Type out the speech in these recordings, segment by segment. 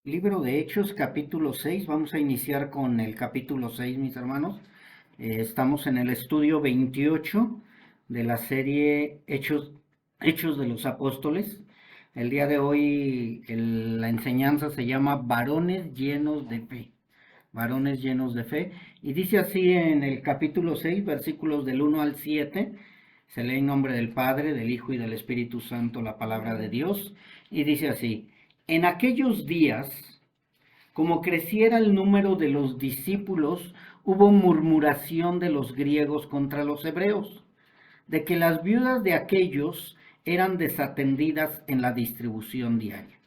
Libro de Hechos, capítulo 6. Vamos a iniciar con el capítulo 6, mis hermanos. Estamos en el estudio 28 de la serie Hechos de los Apóstoles. El día de hoy la enseñanza se llama Varones llenos de fe. Varones llenos de fe. Y dice así en el capítulo 6, versículos del 1 al 7. Se lee en nombre del Padre, del Hijo y del Espíritu Santo la palabra de Dios. Y dice así: en aquellos días, como creciera el número de los discípulos, hubo murmuración de los griegos contra los hebreos, de que las viudas de aquellos eran desatendidas en la distribución diaria.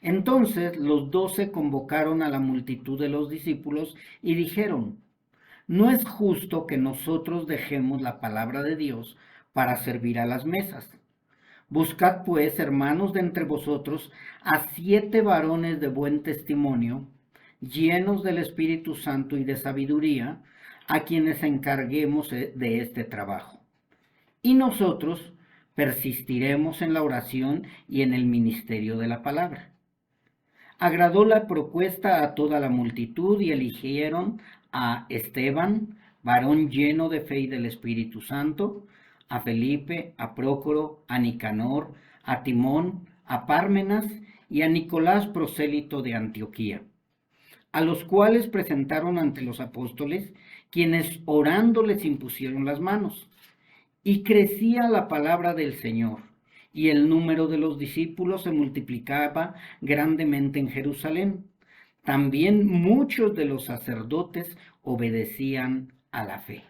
Entonces los 12 convocaron a la multitud de los discípulos y dijeron: no es justo que nosotros dejemos la palabra de Dios para servir a las mesas. Buscad pues, hermanos, de entre vosotros a 7 varones de buen testimonio, llenos del Espíritu Santo y de sabiduría, a quienes encarguemos de este trabajo. Y nosotros persistiremos en la oración y en el ministerio de la palabra. Agradó la propuesta a toda la multitud y eligieron a Esteban, varón lleno de fe y del Espíritu Santo, a Felipe, a Prócoro, a Nicanor, a Timón, a Pármenas y a Nicolás, prosélito de Antioquía, a los cuales presentaron ante los apóstoles, quienes orando les impusieron las manos. Y crecía la palabra del Señor, y el número de los discípulos se multiplicaba grandemente en Jerusalén. También muchos de los sacerdotes obedecían a la fe.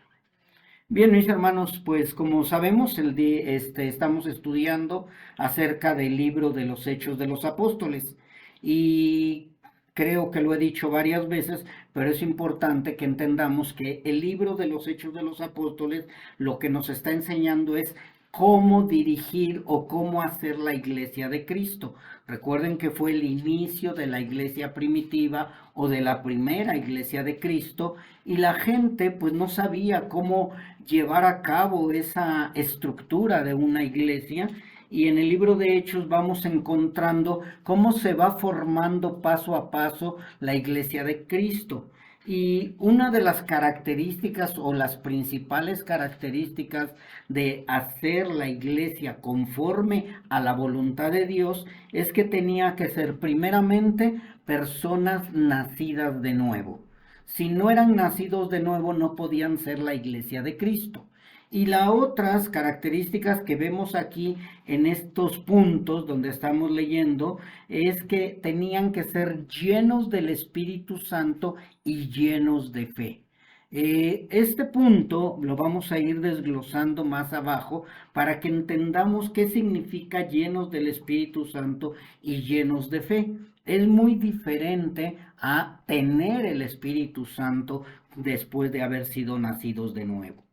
Bien, mis hermanos, pues como sabemos, estamos estudiando acerca del libro de los Hechos de los Apóstoles y creo que lo he dicho varias veces, pero es importante que entendamos que el libro de los Hechos de los Apóstoles lo que nos está enseñando es cómo dirigir o cómo hacer la iglesia de Cristo. Recuerden que fue el inicio de la iglesia primitiva o de la primera iglesia de Cristo y la gente pues no sabía cómo llevar a cabo esa estructura de una iglesia. Y en el libro de Hechos vamos encontrando cómo se va formando paso a paso la iglesia de Cristo. Y una de las características o las principales características de hacer la iglesia conforme a la voluntad de Dios es que tenía que ser primeramente personas nacidas de nuevo. Si no eran nacidos de nuevo, no podían ser la iglesia de Cristo. Y las otras características que vemos aquí en estos puntos donde estamos leyendo es que tenían que ser llenos del Espíritu Santo y llenos de fe. Este punto lo vamos a ir desglosando más abajo para que entendamos qué significa llenos del Espíritu Santo y llenos de fe. Es muy diferente a tener el Espíritu Santo después de haber sido nacidos de nuevo.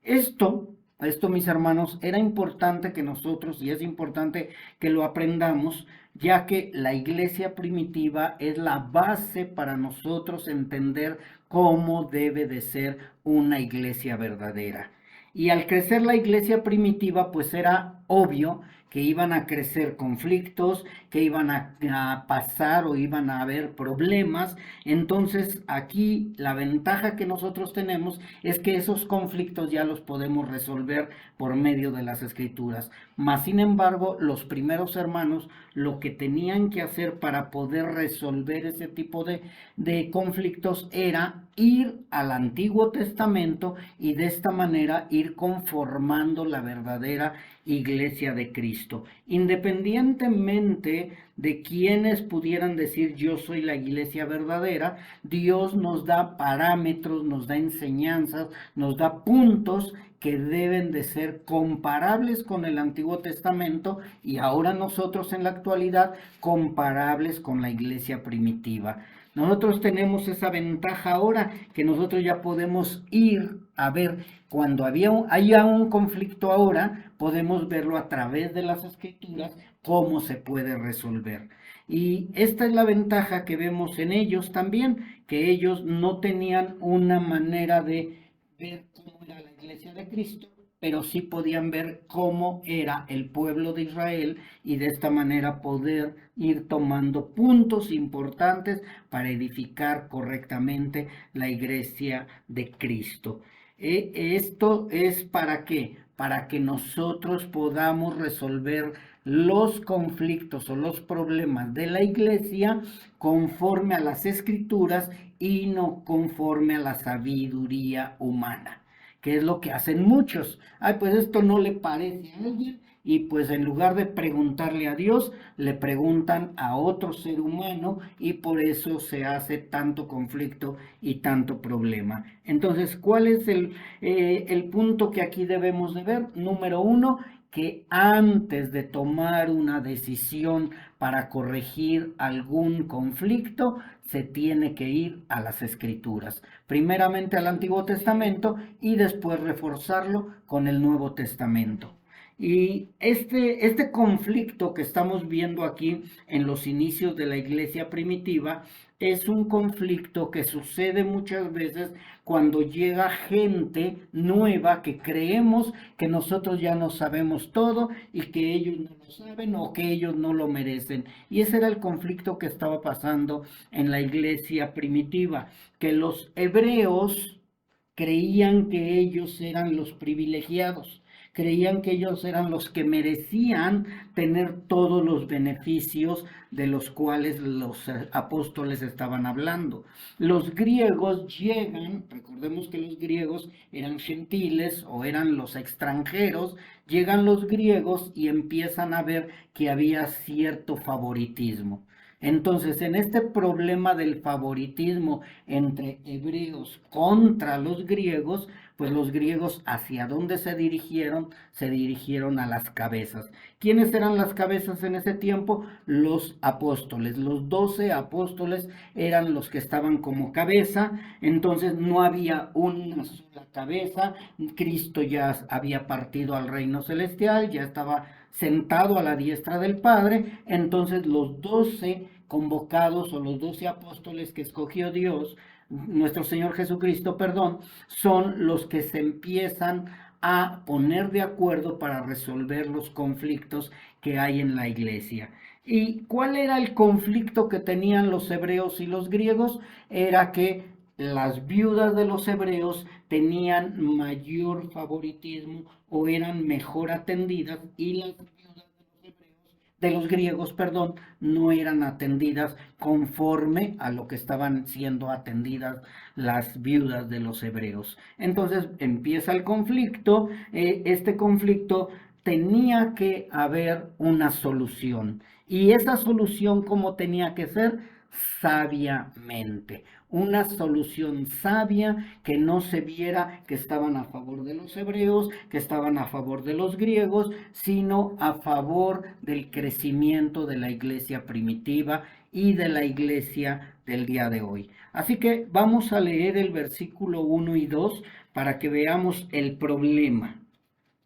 Esto, mis hermanos, era importante que nosotros, y es importante que lo aprendamos, ya que la iglesia primitiva es la base para nosotros entender cómo debe de ser una iglesia verdadera. Y al crecer la iglesia primitiva, pues era obvio que iban a crecer conflictos, que iban a pasar o iban a haber problemas. Entonces aquí la ventaja que nosotros tenemos es que esos conflictos ya los podemos resolver por medio de las escrituras. Mas, sin embargo, los primeros hermanos lo que tenían que hacer para poder resolver ese tipo de conflictos era ir al Antiguo Testamento y de esta manera ir conformando la verdadera iglesia de Cristo. Independientemente de quienes pudieran decir yo soy la iglesia verdadera, Dios nos da parámetros, nos da enseñanzas, nos da puntos que deben de ser comparables con el Antiguo Testamento y ahora nosotros en la actualidad comparables con la iglesia primitiva. Nosotros tenemos esa ventaja ahora que nosotros ya podemos ir a ver cuando haya un conflicto ahora, podemos verlo a través de las escrituras cómo se puede resolver. Y esta es la ventaja que vemos en ellos también, que ellos no tenían una manera de ver cómo era la iglesia de Cristo, pero sí podían ver cómo era el pueblo de Israel y de esta manera poder ir tomando puntos importantes para edificar correctamente la iglesia de Cristo. Esto es para qué? Para que nosotros podamos resolver los conflictos o los problemas de la iglesia conforme a las escrituras y no conforme a la sabiduría humana, que es lo que hacen muchos. Ay, pues esto no le parece a alguien, y pues en lugar de preguntarle a Dios, le preguntan a otro ser humano, y por eso se hace tanto conflicto y tanto problema. Entonces, ¿cuál es el punto que aquí debemos de ver? Número uno, que antes de tomar una decisión para corregir algún conflicto, se tiene que ir a las escrituras, primeramente al Antiguo Testamento y después reforzarlo con el Nuevo Testamento. Y este conflicto que estamos viendo aquí en los inicios de la iglesia primitiva es un conflicto que sucede muchas veces cuando llega gente nueva que creemos que nosotros ya no sabemos todo y que ellos no lo saben o que ellos no lo merecen. Y ese era el conflicto que estaba pasando en la iglesia primitiva, que los hebreos creían que ellos eran los privilegiados, creían que ellos eran los que merecían tener todos los beneficios de los cuales los apóstoles estaban hablando. Los griegos llegan, recordemos que los griegos eran gentiles o eran los extranjeros, llegan los griegos y empiezan a ver que había cierto favoritismo. Entonces, en este problema del favoritismo entre hebreos contra los griegos, pues los griegos hacia dónde se dirigieron a las cabezas. ¿Quiénes eran las cabezas en ese tiempo? Los apóstoles. Los 12 apóstoles eran los que estaban como cabeza, entonces no había una sola cabeza. Cristo ya había partido al reino celestial, ya estaba sentado a la diestra del Padre, entonces los 12 convocados o los 12 apóstoles que escogió Dios, nuestro Señor Jesucristo, perdón, son los que se empiezan a poner de acuerdo para resolver los conflictos que hay en la iglesia. ¿Y cuál era el conflicto que tenían los hebreos y los griegos? Era que las viudas de los hebreos tenían mayor favoritismo o eran mejor atendidas y las viudas de los griegos, perdón, no eran atendidas conforme a lo que estaban siendo atendidas las viudas de los hebreos. Entonces empieza el conflicto, este conflicto tenía que haber una solución. Y esa solución, ¿cómo tenía que ser? Sabiamente. Una solución sabia que no se viera que estaban a favor de los hebreos, que estaban a favor de los griegos, sino a favor del crecimiento de la iglesia primitiva y de la iglesia del día de hoy. Así que vamos a leer el versículo 1 y 2 para que veamos el problema.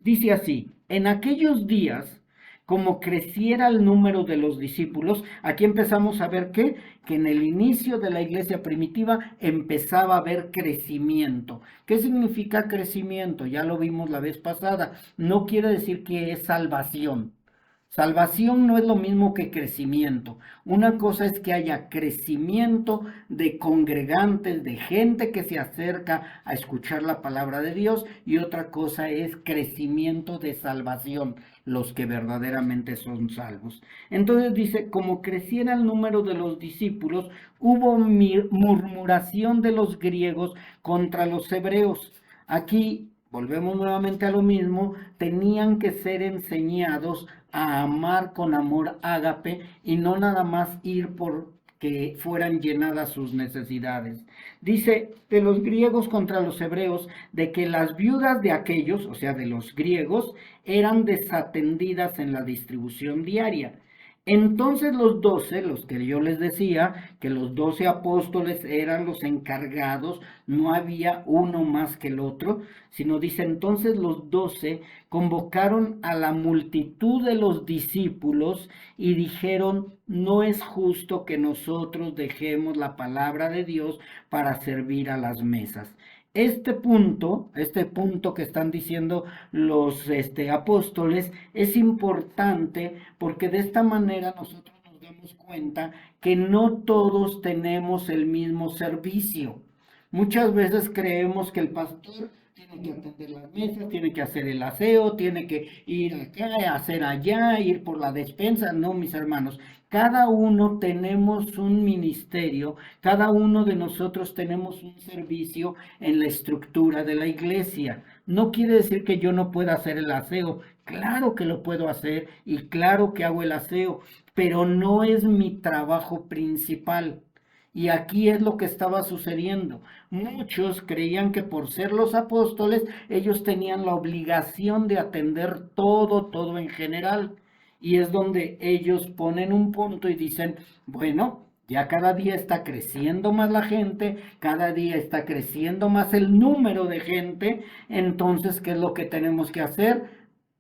Dice así: en aquellos días, como creciera el número de los discípulos, aquí empezamos a ver que en el inicio de la iglesia primitiva empezaba a haber crecimiento. ¿Qué significa crecimiento? Ya lo vimos la vez pasada. No quiere decir que es salvación. Salvación no es lo mismo que crecimiento. Una cosa es que haya crecimiento de congregantes, de gente que se acerca a escuchar la palabra de Dios, y otra cosa es crecimiento de salvación, los que verdaderamente son salvos. Entonces dice, como creciera el número de los discípulos, hubo murmuración de los griegos contra los hebreos. Aquí volvemos nuevamente a lo mismo, tenían que ser enseñados a amar con amor ágape y no nada más ir por que fueran llenadas sus necesidades. Dice de los griegos contra los hebreos, de que las viudas de aquellos, o sea, de los griegos, eran desatendidas en la distribución diaria. Entonces los 12, los que yo les decía, que los 12 apóstoles eran los encargados, no había uno más que el otro, sino dice, entonces los 12 convocaron a la multitud de los discípulos y dijeron, no es justo que nosotros dejemos la palabra de Dios para servir a las mesas. este punto que están diciendo los apóstoles es importante porque de esta manera nosotros nos damos cuenta que no todos tenemos el mismo servicio. Muchas veces creemos que el pastor tiene que atender las mesas, tiene que hacer el aseo, tiene que ir acá, hacer allá, ir por la despensa. No, mis hermanos, cada uno tenemos un ministerio, cada uno de nosotros tenemos un servicio en la estructura de la iglesia. No quiere decir que yo no pueda hacer el aseo. Claro que lo puedo hacer y claro que hago el aseo, pero no es mi trabajo principal. Y aquí es lo que estaba sucediendo. Muchos creían que por ser los apóstoles, ellos tenían la obligación de atender todo en general. Y es donde ellos ponen un punto y dicen, bueno, ya cada día está creciendo más la gente, cada día está creciendo más el número de gente, entonces, ¿qué es lo que tenemos que hacer?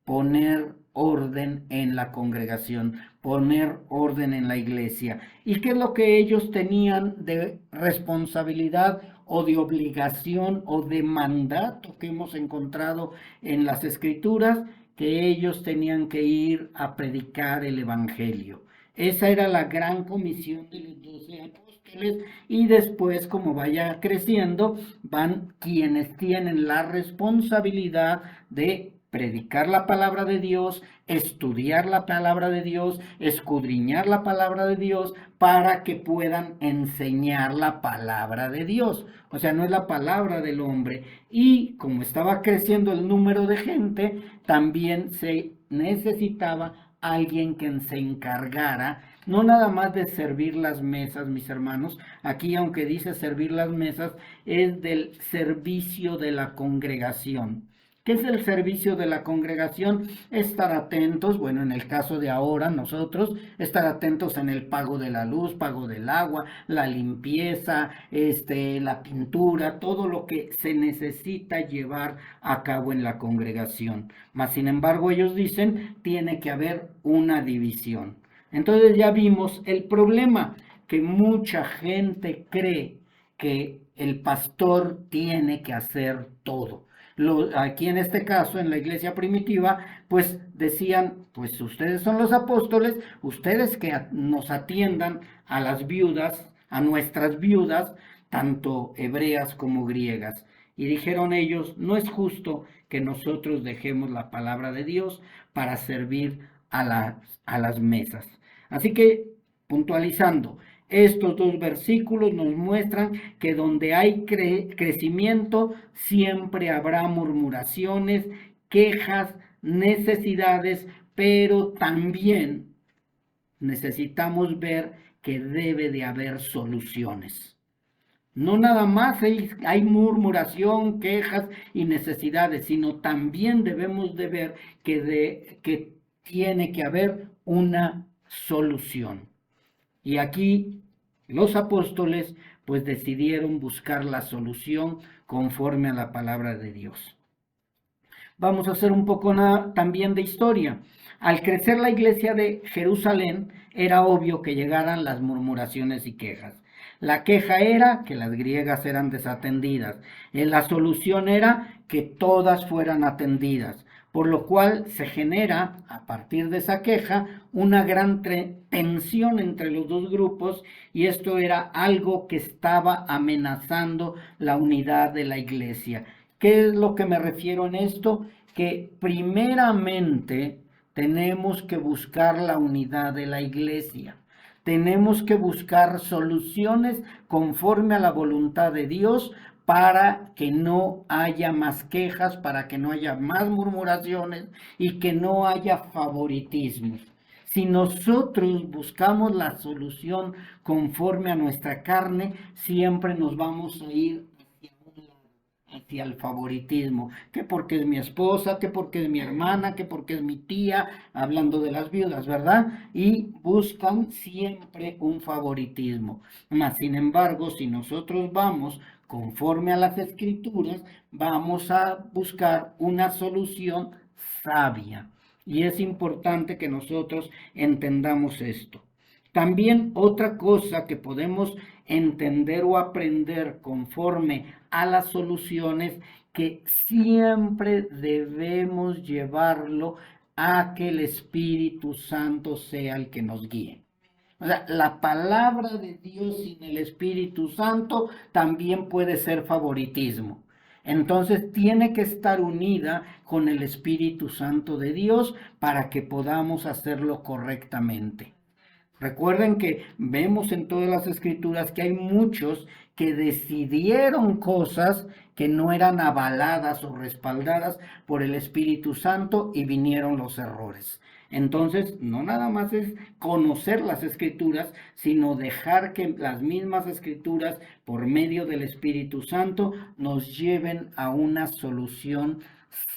Poner orden en la congregación, poner orden en la iglesia. ¿Y qué es lo que ellos tenían de responsabilidad o de obligación o de mandato que hemos encontrado en las escrituras? Que ellos tenían que ir a predicar el evangelio. Esa era la gran comisión de los 12 apóstoles y después, como vaya creciendo, van quienes tienen la responsabilidad de predicar la palabra de Dios, estudiar la palabra de Dios, escudriñar la palabra de Dios para que puedan enseñar la palabra de Dios. O sea, no es la palabra del hombre. Y como estaba creciendo el número de gente, también se necesitaba alguien que se encargara no nada más de servir las mesas, mis hermanos. Aquí, aunque dice servir las mesas, es del servicio de la congregación. ¿Qué es el servicio de la congregación? Estar atentos, bueno, en el caso de ahora nosotros, estar atentos en el pago de la luz, pago del agua, la limpieza, la pintura, todo lo que se necesita llevar a cabo en la congregación. Mas, sin embargo, ellos dicen, tiene que haber una división. Entonces ya vimos el problema, que mucha gente cree que el pastor tiene que hacer todo. Aquí en este caso, en la iglesia primitiva, pues decían, pues ustedes son los apóstoles, ustedes que nos atiendan a las viudas, a nuestras viudas, tanto hebreas como griegas. Y dijeron ellos, no es justo que nosotros dejemos la palabra de Dios para servir a las mesas. Así que, puntualizando, estos dos versículos nos muestran que donde hay crecimiento siempre habrá murmuraciones, quejas, necesidades, pero también necesitamos ver que debe de haber soluciones. No nada más hay murmuración, quejas y necesidades, sino también debemos de ver que tiene que haber una solución. Y aquí los apóstoles pues decidieron buscar la solución conforme a la palabra de Dios. Vamos a hacer un poco también de historia. Al crecer la iglesia de Jerusalén, era obvio que llegaran las murmuraciones y quejas. La queja era que las griegas eran desatendidas. La solución era que todas fueran atendidas, por lo cual se genera, a partir de esa queja, una gran tensión entre los dos grupos, y esto era algo que estaba amenazando la unidad de la iglesia. ¿Qué es lo que me refiero en esto? Que primeramente tenemos que buscar la unidad de la iglesia. Tenemos que buscar soluciones conforme a la voluntad de Dios para que no haya más quejas, para que no haya más murmuraciones y que no haya favoritismos. Si nosotros buscamos la solución conforme a nuestra carne, siempre nos vamos a ir hacia el favoritismo, que porque es mi esposa, que porque es mi hermana, que porque es mi tía, hablando de las viudas, ¿verdad? Y buscan siempre un favoritismo. Mas, sin embargo, si nosotros vamos conforme a las escrituras, vamos a buscar una solución sabia. Y es importante que nosotros entendamos esto. También otra cosa que podemos entender o aprender conforme a las soluciones, que siempre debemos llevarlo a que el Espíritu Santo sea el que nos guíe. O sea, la palabra de Dios sin el Espíritu Santo también puede ser favoritismo. Entonces tiene que estar unida con el Espíritu Santo de Dios para que podamos hacerlo correctamente. Recuerden que vemos en todas las escrituras que hay muchos que decidieron cosas que no eran avaladas o respaldadas por el Espíritu Santo y vinieron los errores. Entonces, no nada más es conocer las escrituras, sino dejar que las mismas escrituras, por medio del Espíritu Santo, nos lleven a una solución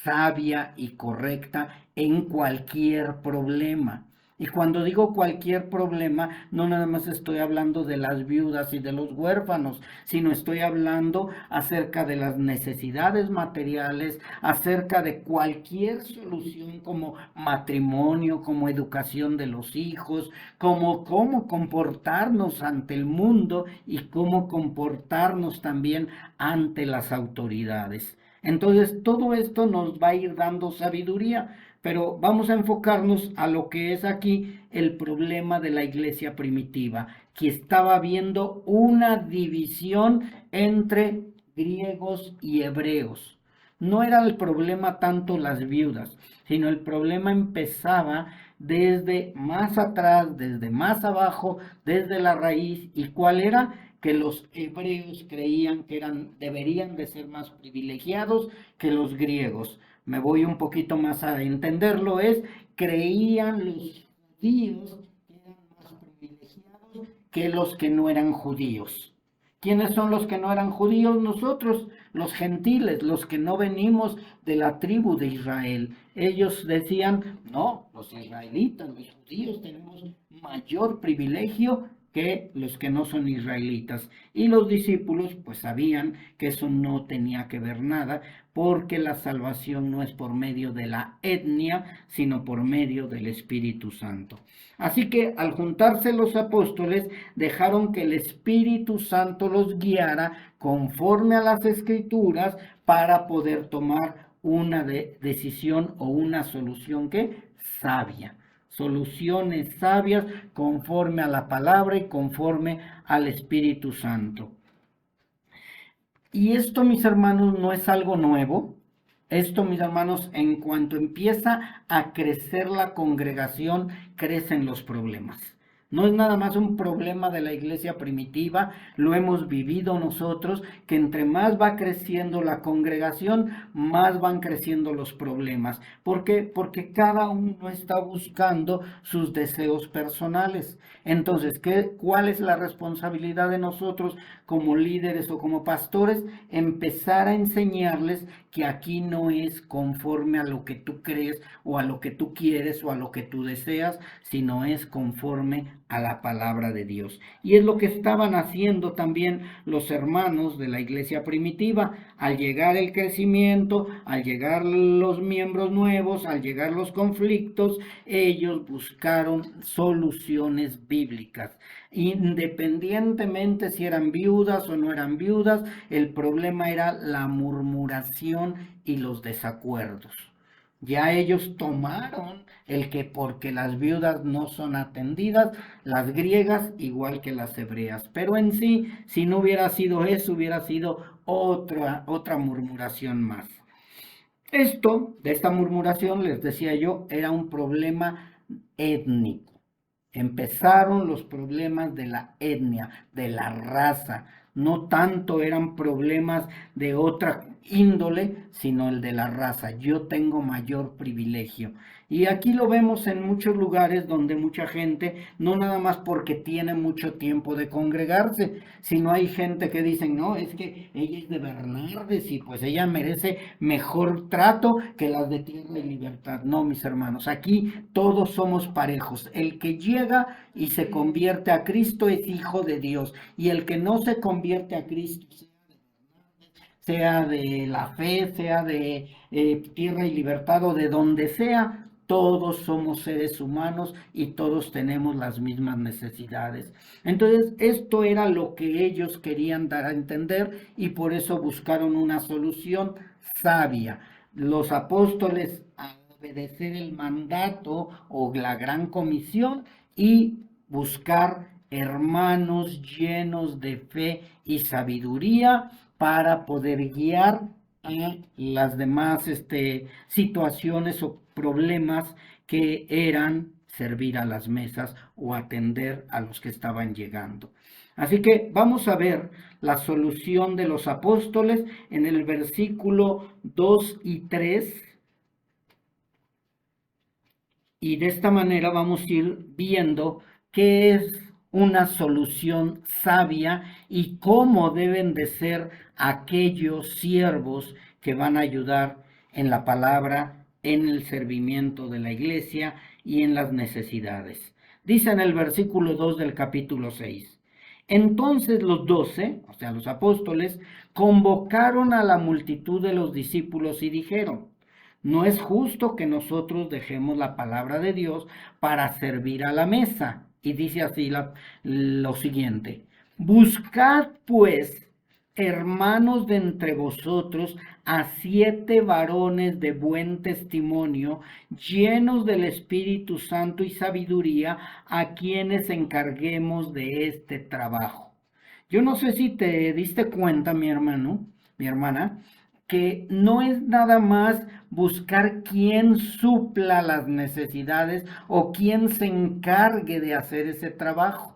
sabia y correcta en cualquier problema. Y cuando digo cualquier problema, no nada más estoy hablando de las viudas y de los huérfanos, sino estoy hablando acerca de las necesidades materiales, acerca de cualquier solución como matrimonio, como educación de los hijos, como cómo comportarnos ante el mundo y cómo comportarnos también ante las autoridades. Entonces, todo esto nos va a ir dando sabiduría. Pero vamos a enfocarnos a lo que es aquí el problema de la iglesia primitiva, que estaba habiendo una división entre griegos y hebreos. No era el problema tanto las viudas, sino el problema empezaba desde más atrás, desde más abajo, desde la raíz. ¿Y cuál era? Que los hebreos creían que deberían de ser más privilegiados que los griegos. Me voy un poquito más a entenderlo, creían los judíos que eran más privilegiados que los que no eran judíos. ¿Quiénes son los que no eran judíos? Nosotros, los gentiles, los que no venimos de la tribu de Israel. Ellos decían, no, los israelitas, los judíos tenemos mayor privilegio que los que no son israelitas. Y los discípulos pues sabían que eso no tenía que ver nada, porque la salvación no es por medio de la etnia, sino por medio del Espíritu Santo. Así que al juntarse los apóstoles, dejaron que el Espíritu Santo los guiara conforme a las Escrituras para poder tomar una decisión o una solución que sabia. Soluciones sabias conforme a la palabra y conforme al Espíritu Santo. Y esto, mis hermanos, no es algo nuevo. Esto, mis hermanos, en cuanto empieza a crecer la congregación, crecen los problemas. No es nada más un problema de la iglesia primitiva, lo hemos vivido nosotros, que entre más va creciendo la congregación, más van creciendo los problemas. ¿Por qué? Porque cada uno está buscando sus deseos personales. Entonces, ¿cuál es la responsabilidad de nosotros como líderes o como pastores? Empezar a enseñarles que aquí no es conforme a lo que tú crees o a lo que tú quieres o a lo que tú deseas, sino es conforme a la palabra de Dios. Y es lo que estaban haciendo también los hermanos de la iglesia primitiva. Al llegar el crecimiento, al llegar los miembros nuevos, al llegar los conflictos, ellos buscaron soluciones bíblicas. Independientemente si eran viudas o no eran viudas, el problema era la murmuración y los desacuerdos. Ya ellos tomaron el que porque las viudas no son atendidas, las griegas igual que las hebreas. Pero en sí, si no hubiera sido eso, hubiera sido otra murmuración más. De esta murmuración, les decía yo, era un problema étnico. Empezaron los problemas de la etnia, de la raza. No tanto eran problemas de otra índole, sino el de la raza. Yo tengo mayor privilegio. Y aquí lo vemos en muchos lugares donde mucha gente, no nada más porque tiene mucho tiempo de congregarse, sino hay gente que dicen, no, es que ella es de Bernardes y pues ella merece mejor trato que las de Tierra y Libertad. No, mis hermanos, aquí todos somos parejos. El que llega y se convierte a Cristo es hijo de Dios, y el que no se convierte a Cristo, sea de la fe, sea de Tierra y Libertad o de donde sea, todos somos seres humanos y todos tenemos las mismas necesidades. Entonces, esto era lo que ellos querían dar a entender y por eso buscaron una solución sabia. Los apóstoles a obedecer el mandato o la gran comisión y buscar hermanos llenos de fe y sabiduría para poder guiar a las demás situaciones o problemas que eran servir a las mesas o atender a los que estaban llegando. Así que vamos a ver la solución de los apóstoles en el versículo 2 y 3. Y de esta manera vamos a ir viendo qué es una solución sabia y cómo deben de ser aquellos siervos que van a ayudar en la palabra, en el servimiento de la iglesia y en las necesidades. Dice en el versículo 2 del capítulo 6. Entonces los 12, o sea, los apóstoles, convocaron a la multitud de los discípulos y dijeron: no es justo que nosotros dejemos la palabra de Dios para servir a la mesa. Y dice así lo siguiente: buscad pues, hermanos de entre vosotros, a 7 varones de buen testimonio, llenos del Espíritu Santo y sabiduría, a quienes encarguemos de este trabajo. Yo no sé si te diste cuenta, mi hermano, mi hermana, que no es nada más buscar quién supla las necesidades o quién se encargue de hacer ese trabajo.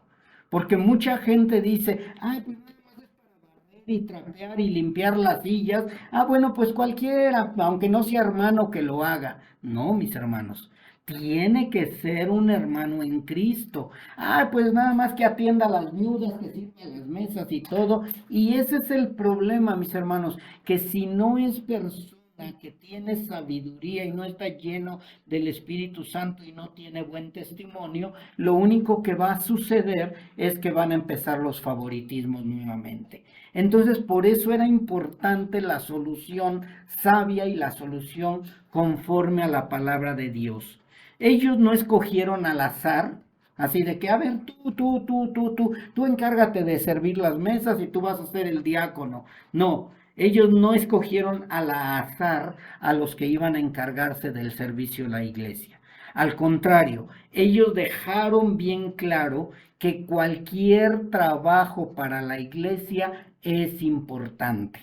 Porque mucha gente dice: ay, pues nada más es para barrer y trapear y limpiar las sillas. Ah, bueno, pues cualquiera, aunque no sea hermano, que lo haga. No, mis hermanos. Tiene que ser un hermano en Cristo. Ah, pues nada más que atienda a las viudas, que sirva a las mesas y todo. Y ese es el problema, mis hermanos, que si no es persona que tiene sabiduría y no está lleno del Espíritu Santo y no tiene buen testimonio, lo único que va a suceder es que van a empezar los favoritismos nuevamente. Entonces, por eso era importante la solución sabia y la solución conforme a la palabra de Dios. Ellos no escogieron al azar, así de que, a ver, tú encárgate de servir las mesas y tú vas a ser el diácono. No, ellos no escogieron al azar a los que iban a encargarse del servicio de la iglesia. Al contrario, ellos dejaron bien claro que cualquier trabajo para la iglesia es importante.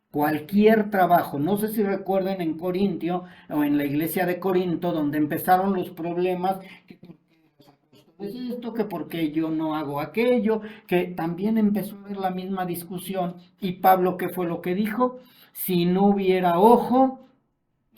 Cualquier trabajo, no sé si recuerden en Corintio o en la iglesia de Corinto, donde empezaron los problemas, que pues esto, que porque yo no hago aquello, que también empezó a haber la misma discusión. Y Pablo, ¿qué fue lo que dijo? Si no hubiera ojo,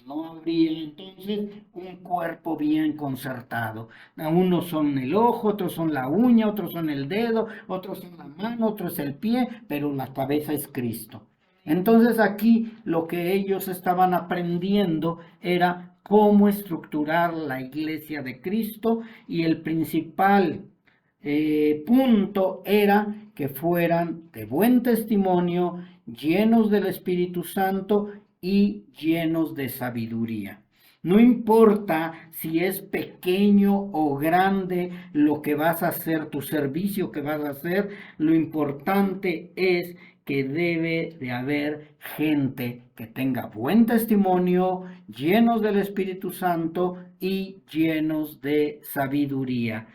no habría entonces un cuerpo bien concertado. Unos son el ojo, otros son la uña, otros son el dedo, otros son la mano, otros el pie, pero la cabeza es Cristo. Entonces aquí lo que ellos estaban aprendiendo era cómo estructurar la iglesia de Cristo, y el principal punto era que fueran de buen testimonio, llenos del Espíritu Santo y llenos de sabiduría. No importa si es pequeño o grande lo que vas a hacer, tu servicio que vas a hacer, lo importante es que debe de haber gente que tenga buen testimonio, llenos del Espíritu Santo y llenos de sabiduría.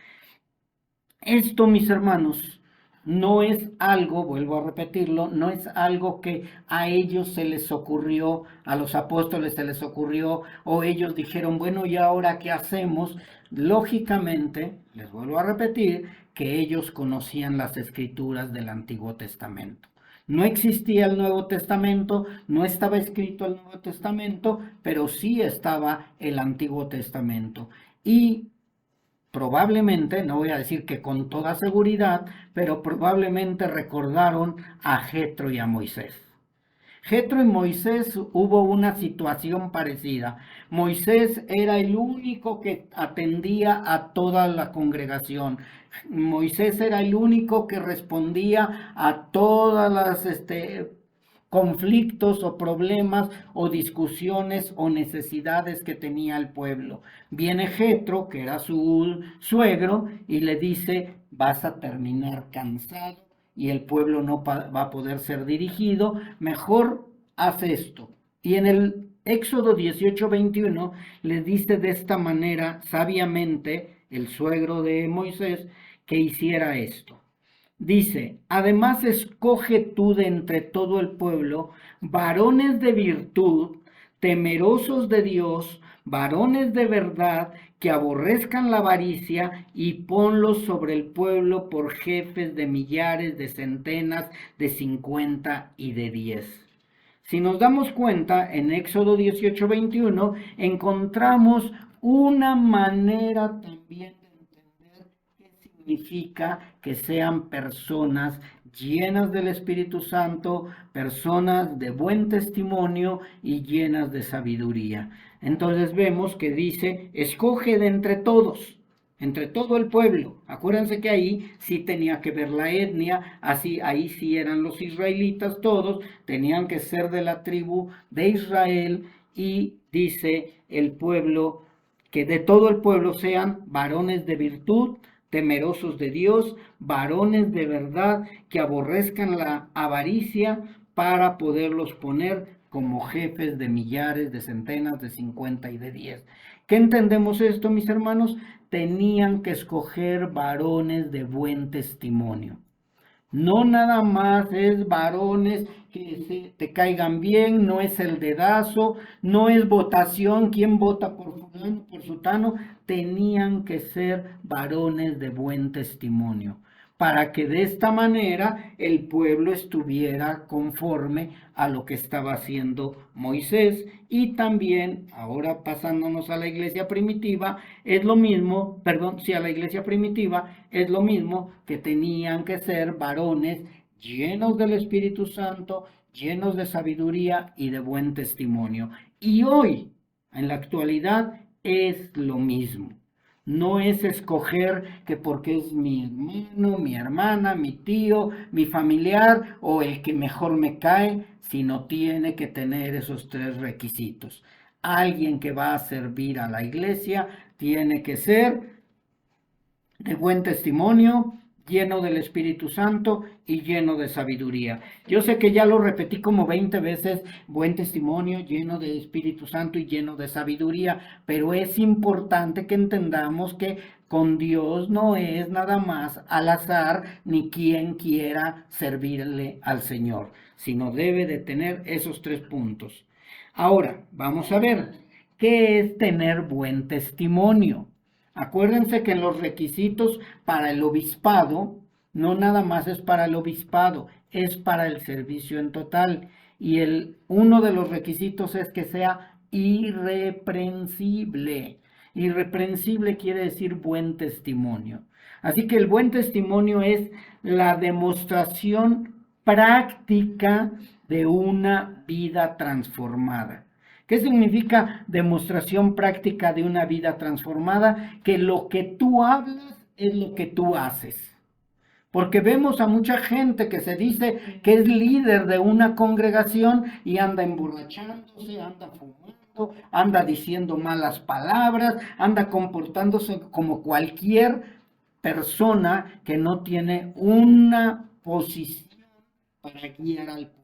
Esto, mis hermanos, no es algo, vuelvo a repetirlo, no es algo que a ellos se les ocurrió, a los apóstoles se les ocurrió, o ellos dijeron, bueno, ¿y ahora qué hacemos? Lógicamente, les vuelvo a repetir, que ellos conocían las escrituras del Antiguo Testamento. No existía el Nuevo Testamento, no estaba escrito el Nuevo Testamento, pero sí estaba el Antiguo Testamento. Y probablemente, no voy a decir que con toda seguridad, pero probablemente recordaron a Jetro y a Moisés. Jetro y Moisés hubo una situación parecida. Moisés era el único que atendía a toda la congregación. Moisés era el único que respondía a todas las conflictos o problemas o discusiones o necesidades que tenía el pueblo. Viene Jetro, que era su suegro, y le dice, vas a terminar cansado y el pueblo no va a poder ser dirigido, mejor haz esto. Y en el Éxodo 18:21 le dice de esta manera sabiamente el suegro de Moisés que hiciera esto. Dice, además escoge tú de entre todo el pueblo varones de virtud, temerosos de Dios, varones de verdad, que aborrezcan la avaricia, y ponlos sobre el pueblo por jefes de millares, de centenas, de 50 y de 10. Si nos damos cuenta, en Éxodo 18:21 encontramos una manera también de entender qué significa que sean personas llenas del Espíritu Santo, personas de buen testimonio y llenas de sabiduría. Entonces vemos que dice, escoge de entre todo el pueblo. Acuérdense que ahí sí tenía que ver la etnia, así ahí sí eran los israelitas todos, tenían que ser de la tribu de Israel, y dice el pueblo que de todo el pueblo sean varones de virtud, temerosos de Dios, varones de verdad, que aborrezcan la avaricia, para poderlos poner como jefes de millares, de centenas, de 50 y de 10. ¿Qué entendemos esto, mis hermanos? Tenían que escoger varones de buen testimonio. No nada más es varones que te caigan bien, no es el dedazo, no es votación, quién vota por fulano, por sutano. Tenían que ser varones de buen testimonio, para que de esta manera el pueblo estuviera conforme a lo que estaba haciendo Moisés. Y también, ahora pasándonos a la iglesia primitiva, es lo mismo, perdón, si a la iglesia primitiva es lo mismo, que tenían que ser varones llenos del Espíritu Santo, llenos de sabiduría y de buen testimonio. Y hoy, en la actualidad, es lo mismo. No es escoger que porque es mi hermano, mi hermana, mi tío, mi familiar o el que mejor me cae, sino tiene que tener esos tres requisitos. Alguien que va a servir a la iglesia tiene que ser de buen testimonio, lleno del Espíritu Santo y lleno de sabiduría. Yo sé que ya lo repetí como 20 veces, buen testimonio, lleno de Espíritu Santo y lleno de sabiduría, pero es importante que entendamos que con Dios no es nada más al azar ni quien quiera servirle al Señor, sino debe de tener esos tres puntos. Ahora, vamos a ver, ¿qué es tener buen testimonio? Acuérdense que los requisitos para el obispado no nada más es para el obispado, es para el servicio en total. Y uno de los requisitos es que sea irreprensible. Irreprensible quiere decir buen testimonio. Así que el buen testimonio es la demostración práctica de una vida transformada. ¿Qué significa demostración práctica de una vida transformada? Que lo que tú hablas es lo que tú haces. Porque vemos a mucha gente que se dice que es líder de una congregación y anda emborrachándose, anda fumando, anda diciendo malas palabras, anda comportándose como cualquier persona que no tiene una posición para guiar al pueblo.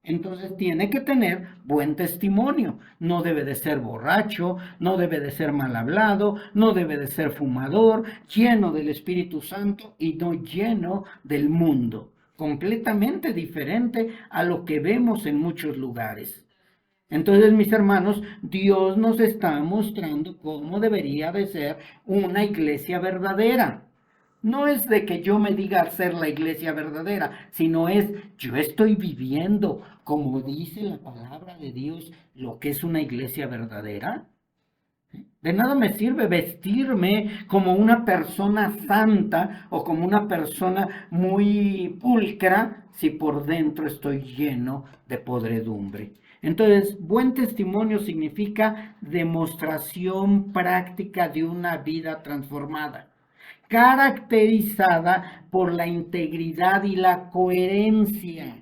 Entonces tiene que tener buen testimonio. No debe de ser borracho, no debe de ser mal hablado, no debe de ser fumador, lleno del Espíritu Santo y no lleno del mundo. Completamente diferente a lo que vemos en muchos lugares. Entonces, mis hermanos, Dios nos está mostrando cómo debería de ser una iglesia verdadera. No es de que yo me diga ser la iglesia verdadera, sino es yo estoy viviendo, como dice la palabra de Dios, lo que es una iglesia verdadera. De nada me sirve vestirme como una persona santa o como una persona muy pulcra si por dentro estoy lleno de podredumbre. Entonces, buen testimonio significa demostración práctica de una vida transformada, caracterizada por la integridad y la coherencia.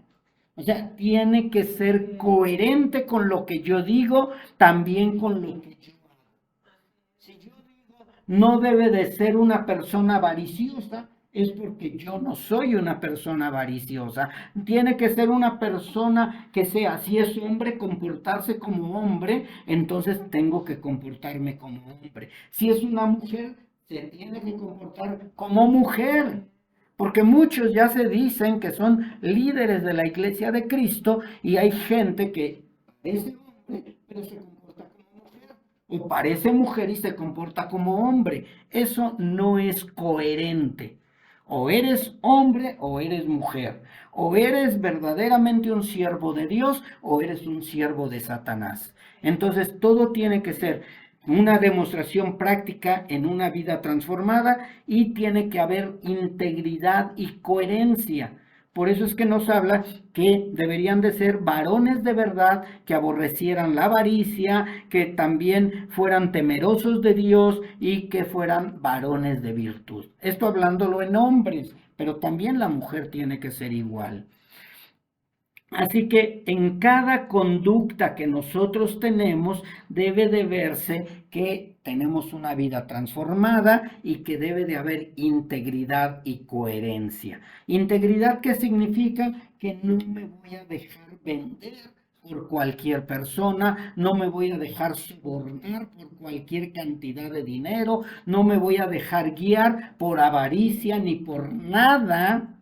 O sea, tiene que ser coherente con lo que yo digo, también con lo que yo hago. Si yo digo, no debe de ser una persona avariciosa, es porque yo no soy una persona avariciosa. Tiene que ser una persona que sea, si es hombre, comportarse como hombre, entonces tengo que comportarme como hombre. Si es una mujer, se tiene que comportar como mujer. Porque muchos ya se dicen que son líderes de la iglesia de Cristo y hay gente que es hombre, pero se comporta como mujer. O parece mujer y se comporta como hombre. Eso no es coherente. O eres hombre o eres mujer. O eres verdaderamente un siervo de Dios o eres un siervo de Satanás. Entonces todo tiene que ser una demostración práctica en una vida transformada y tiene que haber integridad y coherencia. Por eso es que nos habla que deberían de ser varones de verdad, que aborrecieran la avaricia, que también fueran temerosos de Dios y que fueran varones de virtud. Esto hablándolo en hombres, pero también la mujer tiene que ser igual. Así que en cada conducta que nosotros tenemos debe de verse que tenemos una vida transformada y que debe de haber integridad y coherencia. Integridad, ¿qué significa? Que no me voy a dejar vender por cualquier persona, no me voy a dejar sobornar por cualquier cantidad de dinero, no me voy a dejar guiar por avaricia ni por nada.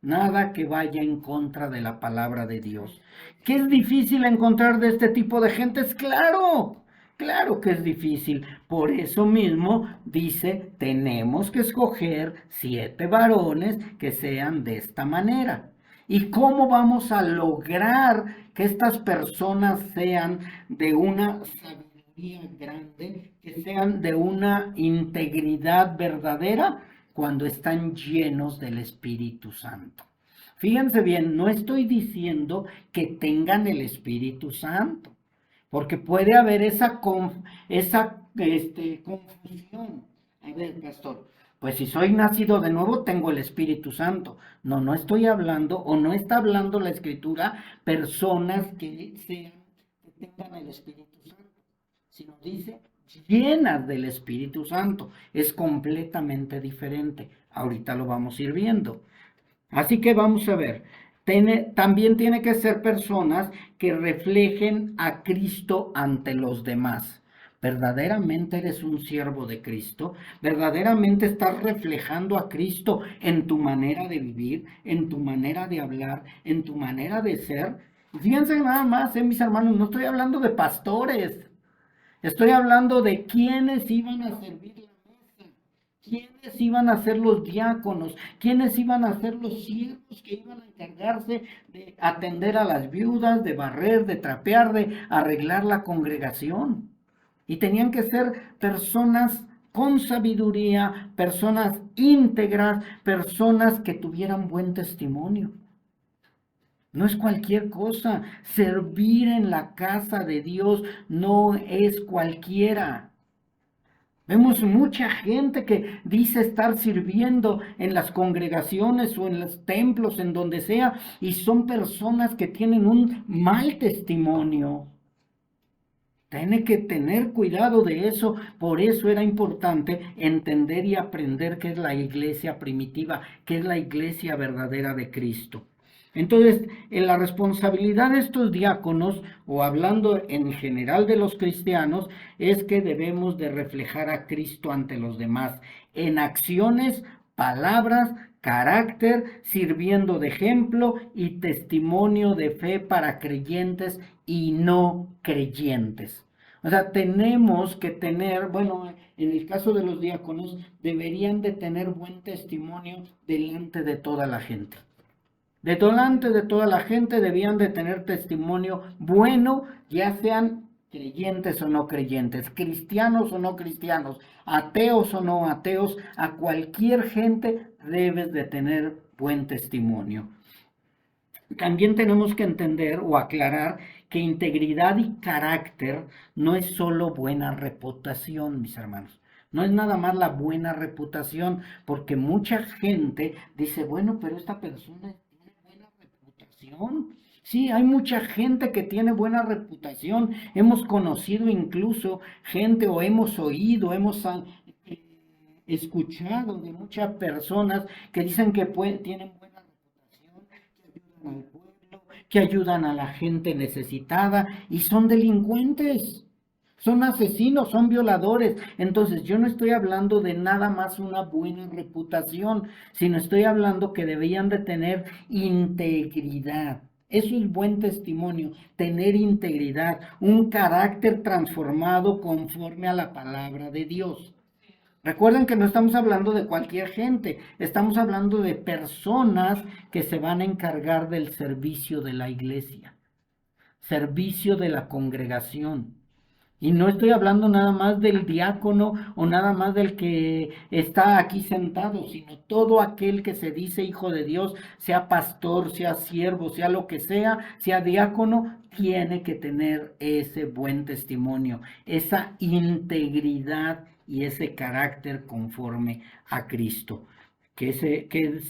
Nada que vaya en contra de la palabra de Dios. ¿Que es difícil encontrar de este tipo de gentes? Claro, claro que es difícil. Por eso mismo dice, tenemos que escoger 7 varones que sean de esta manera. ¿Y cómo vamos a lograr que estas personas sean de una sabiduría grande, que sean de una integridad verdadera? Cuando están llenos del Espíritu Santo. Fíjense bien, no estoy diciendo que tengan el Espíritu Santo, porque puede haber esa confusión. A ver, pastor, pues si soy nacido de nuevo, tengo el Espíritu Santo. No, no estoy hablando, o no está hablando la Escritura, personas que tengan el Espíritu Santo, sino dice llenas del Espíritu Santo. Es completamente diferente. Ahorita lo vamos a ir viendo. Así que vamos a ver. También tiene que ser personas que reflejen a Cristo ante los demás. ¿Verdaderamente eres un siervo de Cristo? ¿Verdaderamente estás reflejando a Cristo en tu manera de vivir, en tu manera de hablar, en tu manera de ser? Fíjense nada más, mis hermanos, no estoy hablando de pastores. Estoy hablando de quiénes iban a servir la mesa, quiénes iban a ser los diáconos, quiénes iban a ser los siervos que iban a encargarse de atender a las viudas, de barrer, de trapear, de arreglar la congregación. Y tenían que ser personas con sabiduría, personas íntegras, personas que tuvieran buen testimonio. No es cualquier cosa. Servir en la casa de Dios no es cualquiera. Vemos mucha gente que dice estar sirviendo en las congregaciones o en los templos, en donde sea, y son personas que tienen un mal testimonio. Tiene que tener cuidado de eso. Por eso era importante entender y aprender qué es la iglesia primitiva, qué es la iglesia verdadera de Cristo. Entonces, en la responsabilidad de estos diáconos, o hablando en general de los cristianos, es que debemos de reflejar a Cristo ante los demás, en acciones, palabras, carácter, sirviendo de ejemplo y testimonio de fe para creyentes y no creyentes. O sea, tenemos que tener, bueno, en el caso de los diáconos, deberían de tener buen testimonio delante de toda la gente. Delante de toda la gente debían de tener testimonio bueno, ya sean creyentes o no creyentes, cristianos o no cristianos, ateos o no ateos, a cualquier gente debes de tener buen testimonio. También tenemos que entender o aclarar que integridad y carácter no es solo buena reputación, mis hermanos. No es nada más la buena reputación, porque mucha gente dice, bueno, pero esta persona tiene buena reputación. Sí, hay mucha gente que tiene buena reputación. Hemos conocido incluso gente o hemos oído, eh, escuchado de muchas personas que dicen que tienen buena reputación, que ayudan al pueblo, que ayudan a la gente necesitada y son delincuentes. Son asesinos, son violadores. Entonces, yo no estoy hablando de nada más una buena reputación, sino estoy hablando que deberían de tener integridad. Eso es buen testimonio, tener integridad, un carácter transformado conforme a la palabra de Dios. Recuerden que no estamos hablando de cualquier gente, estamos hablando de personas que se van a encargar del servicio de la iglesia, servicio de la congregación. Y no estoy hablando nada más del diácono o nada más del que está aquí sentado, sino todo aquel que se dice hijo de Dios, sea pastor, sea siervo, sea lo que sea diácono, tiene que tener ese buen testimonio, esa integridad y ese carácter conforme a Cristo. ¿Qué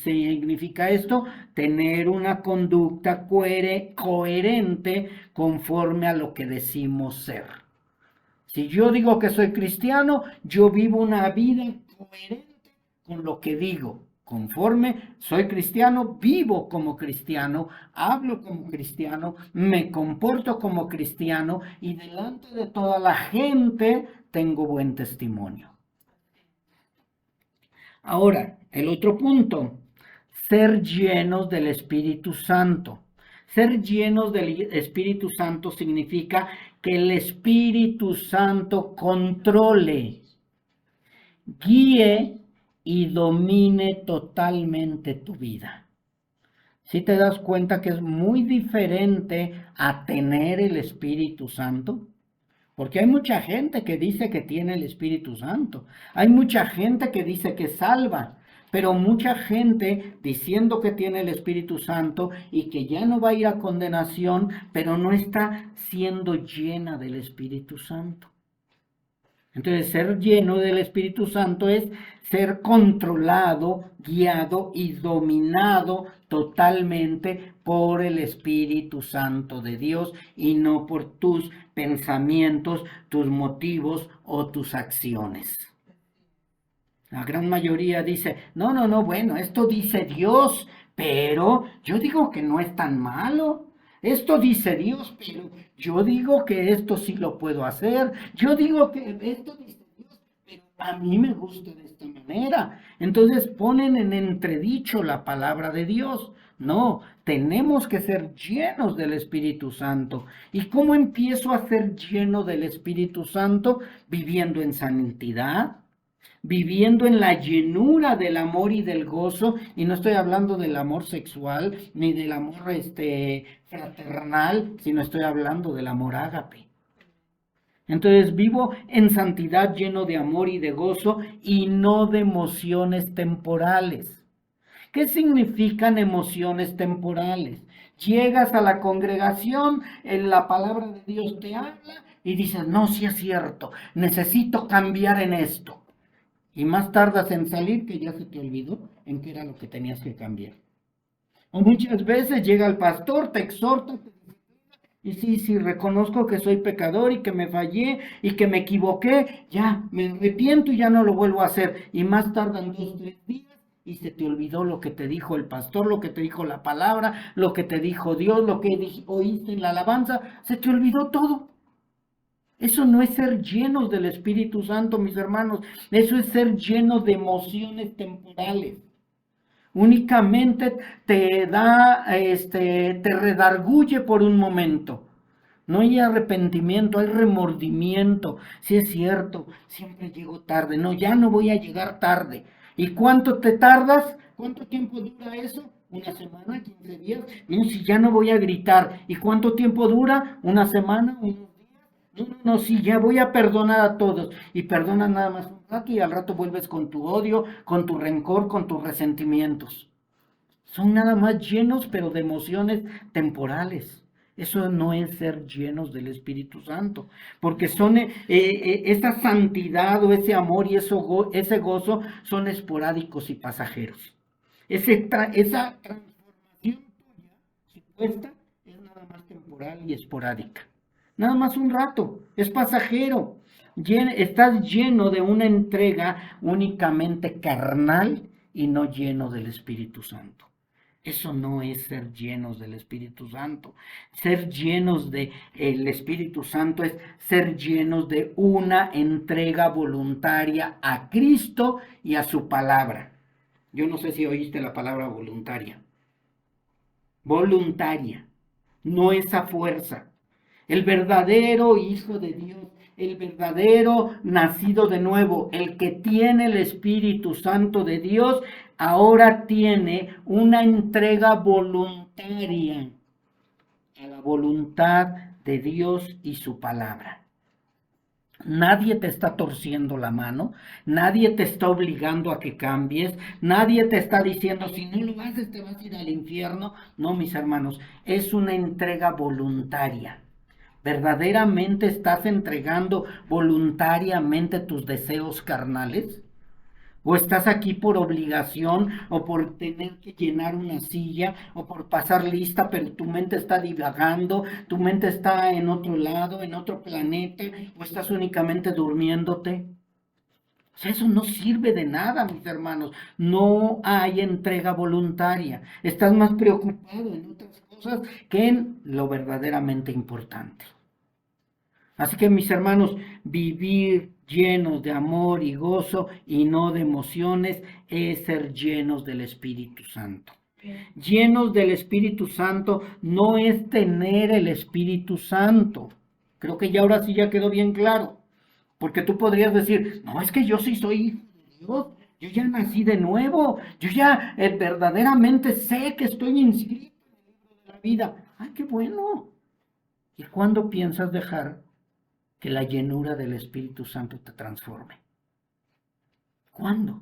significa esto? Tener una conducta coherente conforme a lo que decimos ser. Si yo digo que soy cristiano, yo vivo una vida coherente con lo que digo. Conforme soy cristiano, vivo como cristiano, hablo como cristiano, me comporto como cristiano y delante de toda la gente tengo buen testimonio. Ahora, el otro punto, ser llenos del Espíritu Santo. Ser llenos del Espíritu Santo significa que el Espíritu Santo controle, guíe y domine totalmente tu vida. ¿Sí te das cuenta que es muy diferente a tener el Espíritu Santo? Porque hay mucha gente que dice que tiene el Espíritu Santo. Hay mucha gente que dice que salva. Pero mucha gente diciendo que tiene el Espíritu Santo y que ya no va a ir a condenación, pero no está siendo llena del Espíritu Santo. Entonces, ser lleno del Espíritu Santo es ser controlado, guiado y dominado totalmente por el Espíritu Santo de Dios y no por tus pensamientos, tus motivos o tus acciones. La gran mayoría dice, no, bueno, esto dice Dios, pero yo digo que no es tan malo. Esto dice Dios, pero yo digo que esto sí lo puedo hacer. Yo digo que esto dice Dios, pero a mí me gusta de esta manera. Entonces ponen en entredicho la palabra de Dios. No, tenemos que ser llenos del Espíritu Santo. ¿Y cómo empiezo a ser lleno del Espíritu Santo? Viviendo en santidad, viviendo en la llenura del amor y del gozo, y no estoy hablando del amor sexual ni del amor fraternal, sino estoy hablando del amor ágape. Entonces vivo en santidad lleno de amor y de gozo y no de emociones temporales. ¿Qué significan emociones temporales? Llegas a la congregación, en la palabra de Dios te habla y dices, no, sí es cierto, necesito cambiar en esto. Y más tardas en salir que ya se te olvidó en qué era lo que tenías que cambiar. O muchas veces llega el pastor, te exhorta, y sí, reconozco que soy pecador y que me fallé y que me equivoqué, ya me arrepiento y ya no lo vuelvo a hacer. Y más tardan 2, 3 días y se te olvidó lo que te dijo el pastor, lo que te dijo la palabra, lo que te dijo Dios, lo que oíste en la alabanza, se te olvidó todo. Eso no es ser llenos del Espíritu Santo, mis hermanos. Eso es ser llenos de emociones temporales. Únicamente te te redarguye por un momento. No hay arrepentimiento, hay remordimiento. Si es cierto, siempre llego tarde. No, ya no voy a llegar tarde. ¿Y cuánto te tardas? ¿Cuánto tiempo dura eso? ¿Una semana? ¿15 días? No, si ya no voy a gritar. ¿Y cuánto tiempo dura? ¿Una semana? No, sí, ya voy a perdonar a todos. Y perdonas nada más un rato y al rato vuelves con tu odio, con tu rencor, con tus resentimientos. Son nada más llenos, pero de emociones temporales. Eso no es ser llenos del Espíritu Santo, porque son esa santidad o ese amor y ese gozo son esporádicos y pasajeros. Esa transformación tuya supuesta es nada temporal y esporádica. Nada más un rato, es pasajero. Estás lleno de una entrega únicamente carnal y no lleno del Espíritu Santo. Eso no es ser llenos del Espíritu Santo. Ser llenos del Espíritu Santo es ser llenos de una entrega voluntaria a Cristo y a su palabra. Yo no sé si oíste la palabra voluntaria. Voluntaria, no esa fuerza. El verdadero Hijo de Dios, el verdadero nacido de nuevo, el que tiene el Espíritu Santo de Dios, ahora tiene una entrega voluntaria a la voluntad de Dios y su palabra. Nadie te está torciendo la mano, nadie te está obligando a que cambies, nadie te está diciendo, si no lo haces te vas a ir al infierno. No, mis hermanos, es una entrega voluntaria. ¿Verdaderamente estás entregando voluntariamente tus deseos carnales? ¿O estás aquí por obligación o por tener que llenar una silla o por pasar lista, pero tu mente está divagando, tu mente está en otro lado, en otro planeta, o estás únicamente durmiéndote? O sea, eso no sirve de nada, mis hermanos. No hay entrega voluntaria. Estás más preocupado en otras cosas que en lo verdaderamente importante. Así que, mis hermanos, vivir llenos de amor y gozo y no de emociones es ser llenos del Espíritu Santo. Llenos del Espíritu Santo no es tener el Espíritu Santo. Creo que ya ahora sí ya quedó bien claro. Porque tú podrías decir, no, es que yo sí soy hijo de Dios. Yo ya nací de nuevo. Yo ya verdaderamente sé que estoy inscrito en el libro de la vida. ¡Ay, qué bueno! ¿Y cuándo piensas dejar que la llenura del Espíritu Santo te transforme? ¿Cuándo?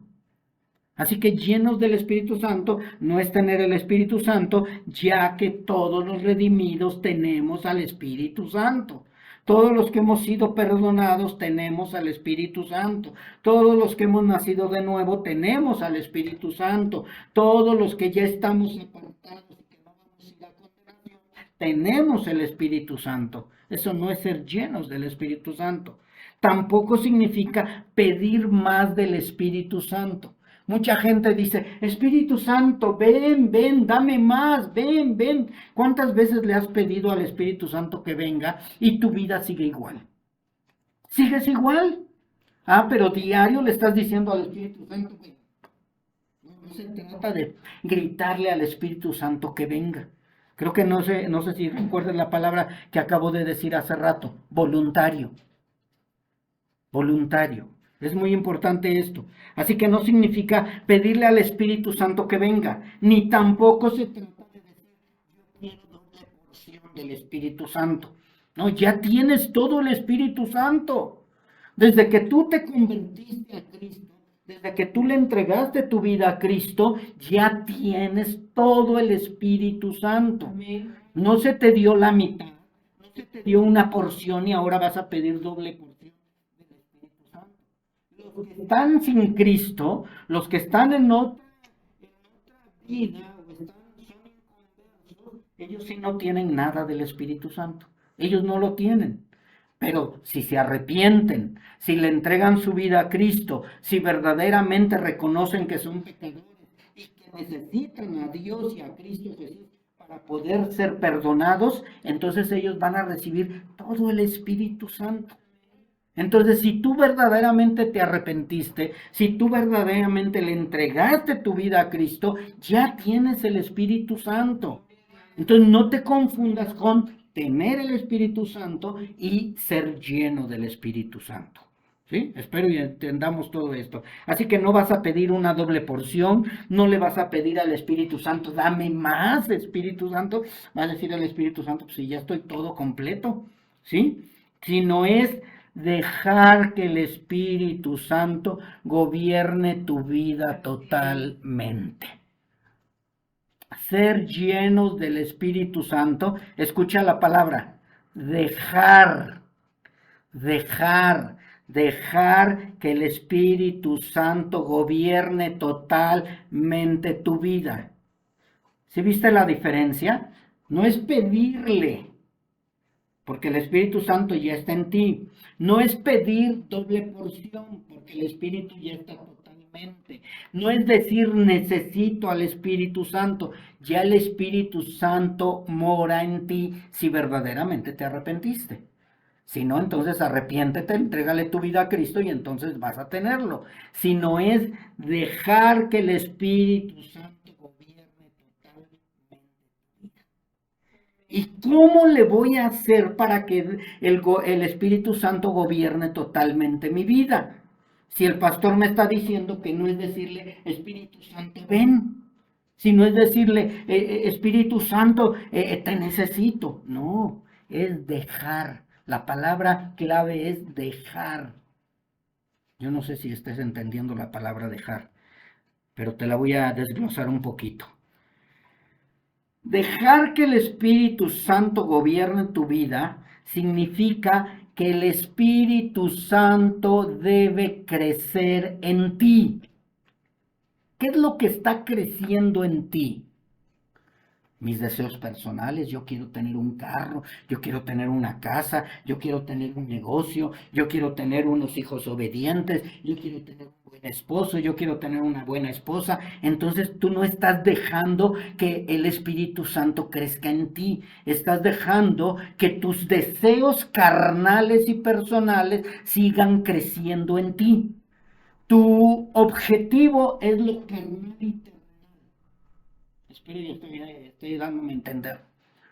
Así que llenos del Espíritu Santo no es tener el Espíritu Santo, ya que todos los redimidos tenemos al Espíritu Santo. Todos los que hemos sido perdonados tenemos al Espíritu Santo. Todos los que hemos nacido de nuevo tenemos al Espíritu Santo. Todos los que ya estamos apartados y que no vamos a ir a condenación, tenemos el Espíritu Santo. Eso no es ser llenos del Espíritu Santo. Tampoco significa pedir más del Espíritu Santo. Mucha gente dice, Espíritu Santo, ven, ven, dame más, ven, ven. ¿Cuántas veces le has pedido al Espíritu Santo que venga y tu vida sigue igual? ¿Sigues igual? Ah, pero diario le estás diciendo al Espíritu Santo que no se trata de gritarle al Espíritu Santo que venga. Creo que no sé si recuerdas la palabra que acabo de decir hace rato, voluntario. Voluntario. Es muy importante esto. Así que no significa pedirle al Espíritu Santo que venga, ni tampoco se trata de decir, yo quiero doble porción del Espíritu Santo. No, ya tienes todo el Espíritu Santo. Desde que tú te convertiste a Cristo, desde que tú le entregaste tu vida a Cristo, ya tienes todo el Espíritu Santo. Amén. No se te dio la mitad, no se te dio una porción y ahora vas a pedir doble porción. Los que están sin Cristo, los que están en otra vida o son inconversos, ellos sí no tienen nada del Espíritu Santo. Ellos no lo tienen. Pero si se arrepienten, si le entregan su vida a Cristo, si verdaderamente reconocen que son pecadores y que necesitan a Dios y a Cristo Jesús para poder ser perdonados, entonces ellos van a recibir todo el Espíritu Santo. Entonces, si tú verdaderamente te arrepentiste, si tú verdaderamente le entregaste tu vida a Cristo, ya tienes el Espíritu Santo. Entonces, no te confundas con tener el Espíritu Santo y ser lleno del Espíritu Santo. ¿Sí? Espero y entendamos todo esto. Así que no vas a pedir una doble porción, no le vas a pedir al Espíritu Santo, dame más Espíritu Santo. Vas a decir al Espíritu Santo, pues si ya estoy todo completo, ¿sí? Si no es dejar que el Espíritu Santo gobierne tu vida totalmente. Ser llenos del Espíritu Santo, escucha la palabra, dejar que el Espíritu Santo gobierne totalmente tu vida. ¿Sí viste la diferencia? No es pedirle, porque el Espíritu Santo ya está en ti. No es pedir doble porción, porque el Espíritu ya está totalmente. No es decir necesito al Espíritu Santo, ya el Espíritu Santo mora en ti si verdaderamente te arrepentiste. Si no, entonces arrepiéntete, entrégale tu vida a Cristo y entonces vas a tenerlo. Si no es dejar que el Espíritu Santo gobierne totalmente. ¿Y cómo le voy a hacer para que el Espíritu Santo gobierne totalmente mi vida? Si el pastor me está diciendo que no es decirle, Espíritu Santo, ven. Si no es decirle, Espíritu Santo, te necesito. No, es dejar. La palabra clave es dejar. Yo no sé si estés entendiendo la palabra dejar, pero te la voy a desglosar un poquito. Dejar que el Espíritu Santo gobierne tu vida significa que el Espíritu Santo debe crecer en ti. ¿Qué es lo que está creciendo en ti? Mis deseos personales, yo quiero tener un carro, yo quiero tener una casa, yo quiero tener un negocio, yo quiero tener unos hijos obedientes, yo quiero tener un buen esposo, yo quiero tener una buena esposa. Entonces tú no estás dejando que el Espíritu Santo crezca en ti, estás dejando que tus deseos carnales y personales sigan creciendo en ti. Tu objetivo es lo carnal y terrenal. Espero y estoy dándome a entender.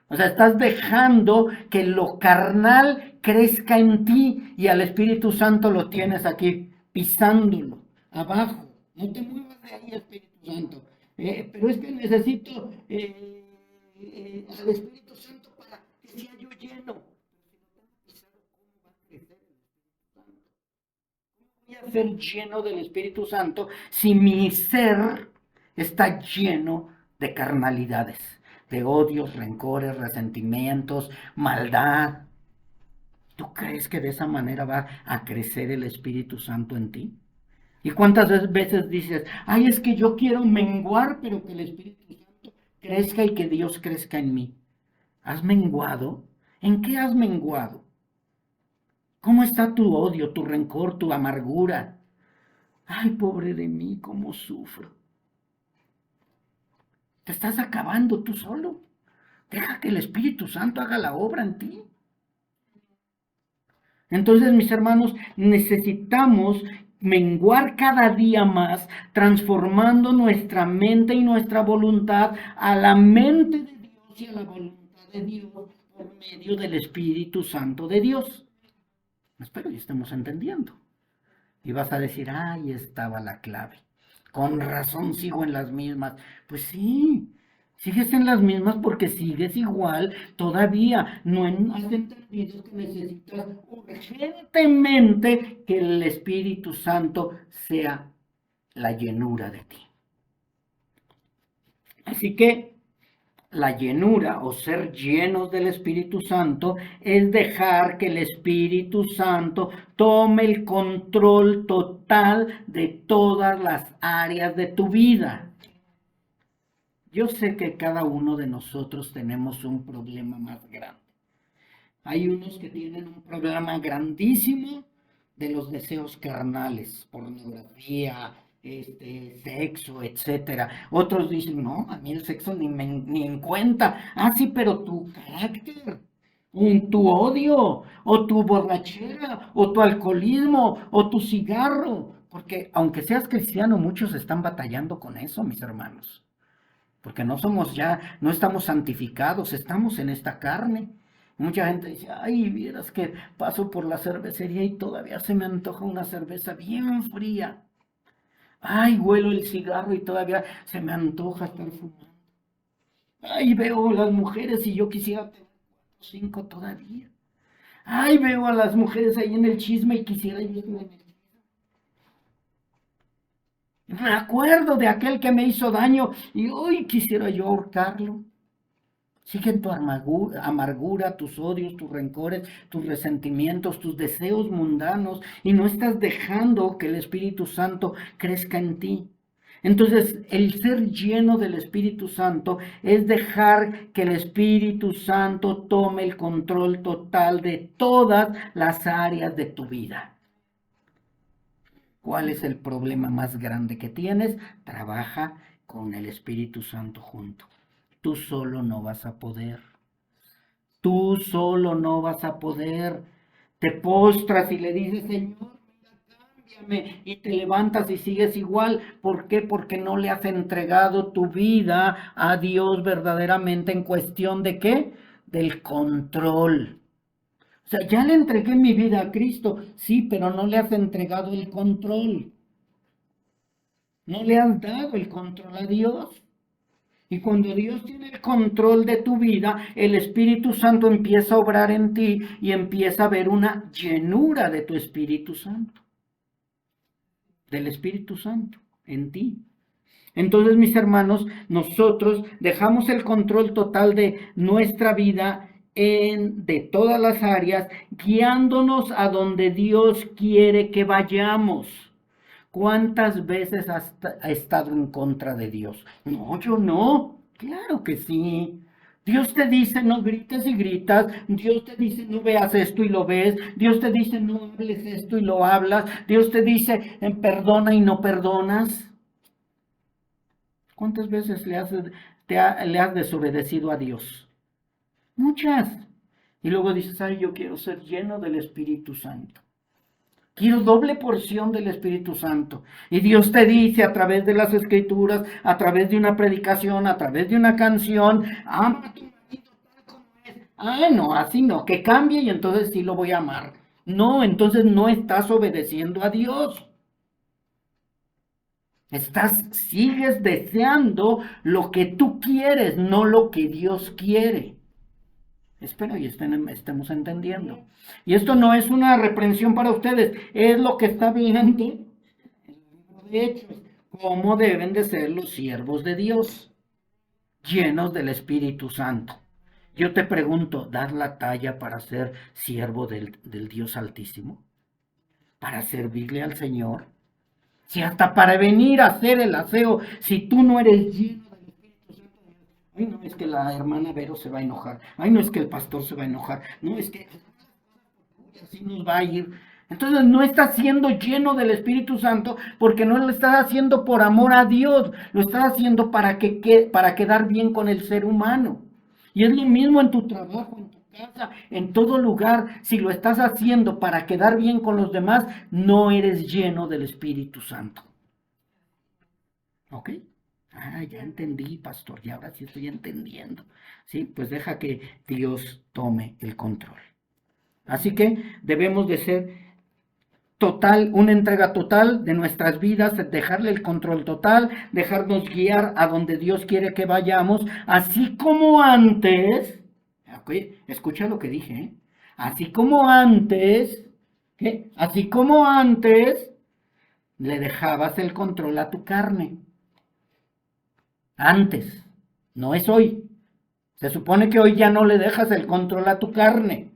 O sea, estás dejando que lo carnal crezca en ti y al Espíritu Santo lo tienes aquí, pisándolo, abajo. No te muevas de ahí, Espíritu Santo. Pero es que necesito al Espíritu Santo para que sea yo lleno. Voy a ser lleno del Espíritu Santo si mi ser está lleno de carnalidades, de odios, rencores, resentimientos, maldad? ¿Tú crees que de esa manera va a crecer el Espíritu Santo en ti? ¿Y cuántas veces dices, ay, es que yo quiero menguar, pero que el Espíritu Santo crezca y que Dios crezca en mí? ¿Has menguado? ¿En qué has menguado? ¿Cómo está tu odio, tu rencor, tu amargura? Ay, pobre de mí, cómo sufro. Te estás acabando tú solo. Deja que el Espíritu Santo haga la obra en ti. Entonces, mis hermanos, necesitamos menguar cada día más, transformando nuestra mente y nuestra voluntad a la mente de Dios y a la voluntad de Dios por medio del Espíritu Santo de Dios. Espero que estemos entendiendo. Y vas a decir, ahí estaba la clave. Con razón sigo en las mismas. Pues sí, sigues en las mismas porque sigues igual todavía. No has entendido que necesitas urgentemente que el Espíritu Santo sea la llenura de ti. Así que la llenura o ser llenos del Espíritu Santo es dejar que el Espíritu Santo tome el control total de todas las áreas de tu vida. Yo sé que cada uno de nosotros tenemos un problema más grande. Hay unos que tienen un problema grandísimo de los deseos carnales, pornografía, sexo, etcétera. Otros dicen, no, a mí el sexo ni en cuenta. Ah, sí, pero tu carácter, tu odio, o tu borrachera, o tu alcoholismo, o tu cigarro. Porque aunque seas cristiano, muchos están batallando con eso, mis hermanos. Porque no estamos santificados, estamos en esta carne. Mucha gente dice, ay, vieras que paso por la cervecería y todavía se me antoja una cerveza bien fría. Ay, huelo el cigarro y todavía se me antoja estar fumando. Ay, veo las mujeres y yo quisiera tener 5 todavía. Ay, veo a las mujeres ahí en el chisme y quisiera yo estar en el chisme. Me acuerdo de aquel que me hizo daño y hoy quisiera yo ahorcarlo. Sigue tu amargura, tus odios, tus rencores, tus resentimientos, tus deseos mundanos y no estás dejando que el Espíritu Santo crezca en ti. Entonces, el ser lleno del Espíritu Santo es dejar que el Espíritu Santo tome el control total de todas las áreas de tu vida. ¿Cuál es el problema más grande que tienes? Trabaja con el Espíritu Santo junto. Tú solo no vas a poder. Tú solo no vas a poder. Te postras y le dices, Señor, cámbiame, y te levantas y sigues igual. ¿Por qué? Porque no le has entregado tu vida a Dios verdaderamente en cuestión de ¿qué? Del control. O sea, ya le entregué mi vida a Cristo, sí, pero no le has entregado el control. No le has dado el control a Dios. Y cuando Dios tiene el control de tu vida, el Espíritu Santo empieza a obrar en ti y empieza a haber una llenura de tu Espíritu Santo, del Espíritu Santo en ti. Entonces, mis hermanos, nosotros dejamos el control total de nuestra vida de todas las áreas, guiándonos a donde Dios quiere que vayamos. ¿Cuántas veces has estado en contra de Dios? No, yo no. Claro que sí. Dios te dice no grites y gritas. Dios te dice no veas esto y lo ves. Dios te dice no hables esto y lo hablas. Dios te dice perdona y no perdonas. ¿Cuántas veces le has desobedecido a Dios? Muchas. Y luego dices, ay, yo quiero ser lleno del Espíritu Santo. Quiero doble porción del Espíritu Santo. Y Dios te dice a través de las Escrituras, a través de una predicación, a través de una canción, ama a tu marido tal como es. Ah, no, así no, que cambie y entonces sí lo voy a amar. No, entonces no estás obedeciendo a Dios. Sigues deseando lo que tú quieres, no lo que Dios quiere. Espero y estemos entendiendo. Y esto no es una reprensión para ustedes, es lo que está viendo en el libro de Hechos, cómo deben de ser los siervos de Dios, llenos del Espíritu Santo. Yo te pregunto, ¿das la talla para ser siervo del Dios Altísimo? ¿Para servirle al Señor? Si hasta para venir a hacer el aseo, si tú no eres lleno del Espíritu Santo, ay, no, es que la hermana Vero se va a enojar, ay, no, es que el pastor se va a enojar, no, es que así nos va a ir. Entonces no estás siendo lleno del Espíritu Santo porque no lo estás haciendo por amor a Dios, lo estás haciendo para quedar bien con el ser humano. Y es lo mismo en tu trabajo, en tu casa, en todo lugar. Si lo estás haciendo para quedar bien con los demás, no eres lleno del Espíritu Santo. ¿Ok? Ah, ya entendí, pastor, y ahora sí estoy entendiendo. Sí, pues deja que Dios tome el control. Así que debemos de ser total, una entrega total de nuestras vidas, dejarle el control total, dejarnos guiar a donde Dios quiere que vayamos, así como antes, ¿okay? Escucha lo que dije, ¿eh? Así como antes, ¿qué? Así como antes le dejabas el control a tu carne. Antes, no es hoy. Se supone que hoy ya no le dejas el control a tu carne.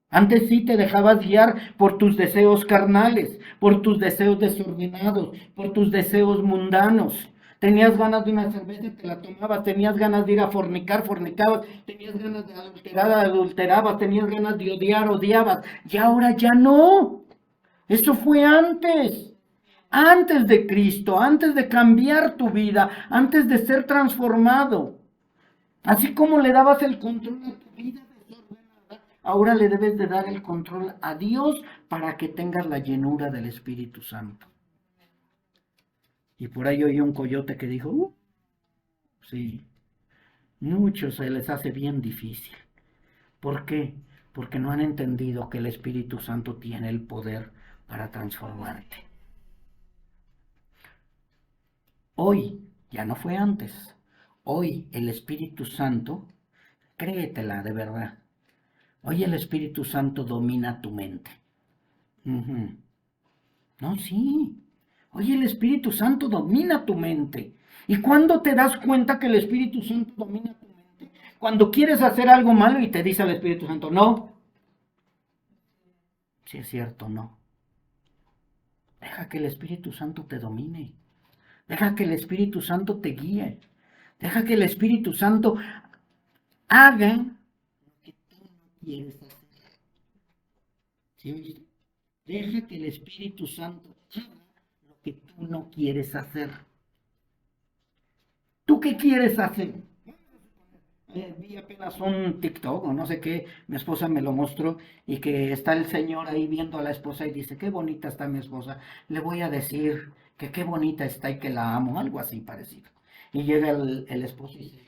Antes sí te dejabas guiar por tus deseos carnales, por tus deseos desordenados, por tus deseos mundanos. Tenías ganas de una cerveza, te la tomabas. Tenías ganas de ir a fornicar, fornicabas. Tenías ganas de adulterar, adulterabas. Tenías ganas de odiar, odiabas. Y ahora ya no. Eso fue antes. Antes de Cristo, antes de cambiar tu vida, antes de ser transformado. Así como le dabas el control a tu vida desordenada, ahora le debes de dar el control a Dios para que tengas la llenura del Espíritu Santo. Y por ahí oí un coyote que dijo, sí, muchos se les hace bien difícil. ¿Por qué? Porque no han entendido que el Espíritu Santo tiene el poder para transformarte. Hoy, ya no fue antes, hoy el Espíritu Santo, créetela de verdad, hoy el Espíritu Santo domina tu mente. No, sí, hoy el Espíritu Santo domina tu mente. ¿Y cuándo te das cuenta que el Espíritu Santo domina tu mente? Cuando quieres hacer algo malo y te dice el Espíritu Santo, no. Si es cierto, no. Deja que el Espíritu Santo te domine. Deja que el Espíritu Santo te guíe. Deja que el Espíritu Santo haga lo que tú no quieres hacer. ¿Sí oíste? Deja que el Espíritu Santo haga lo que tú no quieres hacer. ¿Tú qué quieres hacer? Vi apenas un TikTok o no sé qué, mi esposa me lo mostró y que está el señor ahí viendo a la esposa y dice, qué bonita está mi esposa, le voy a decir que qué bonita está y que la amo, algo así parecido. Y llega el esposo y dice,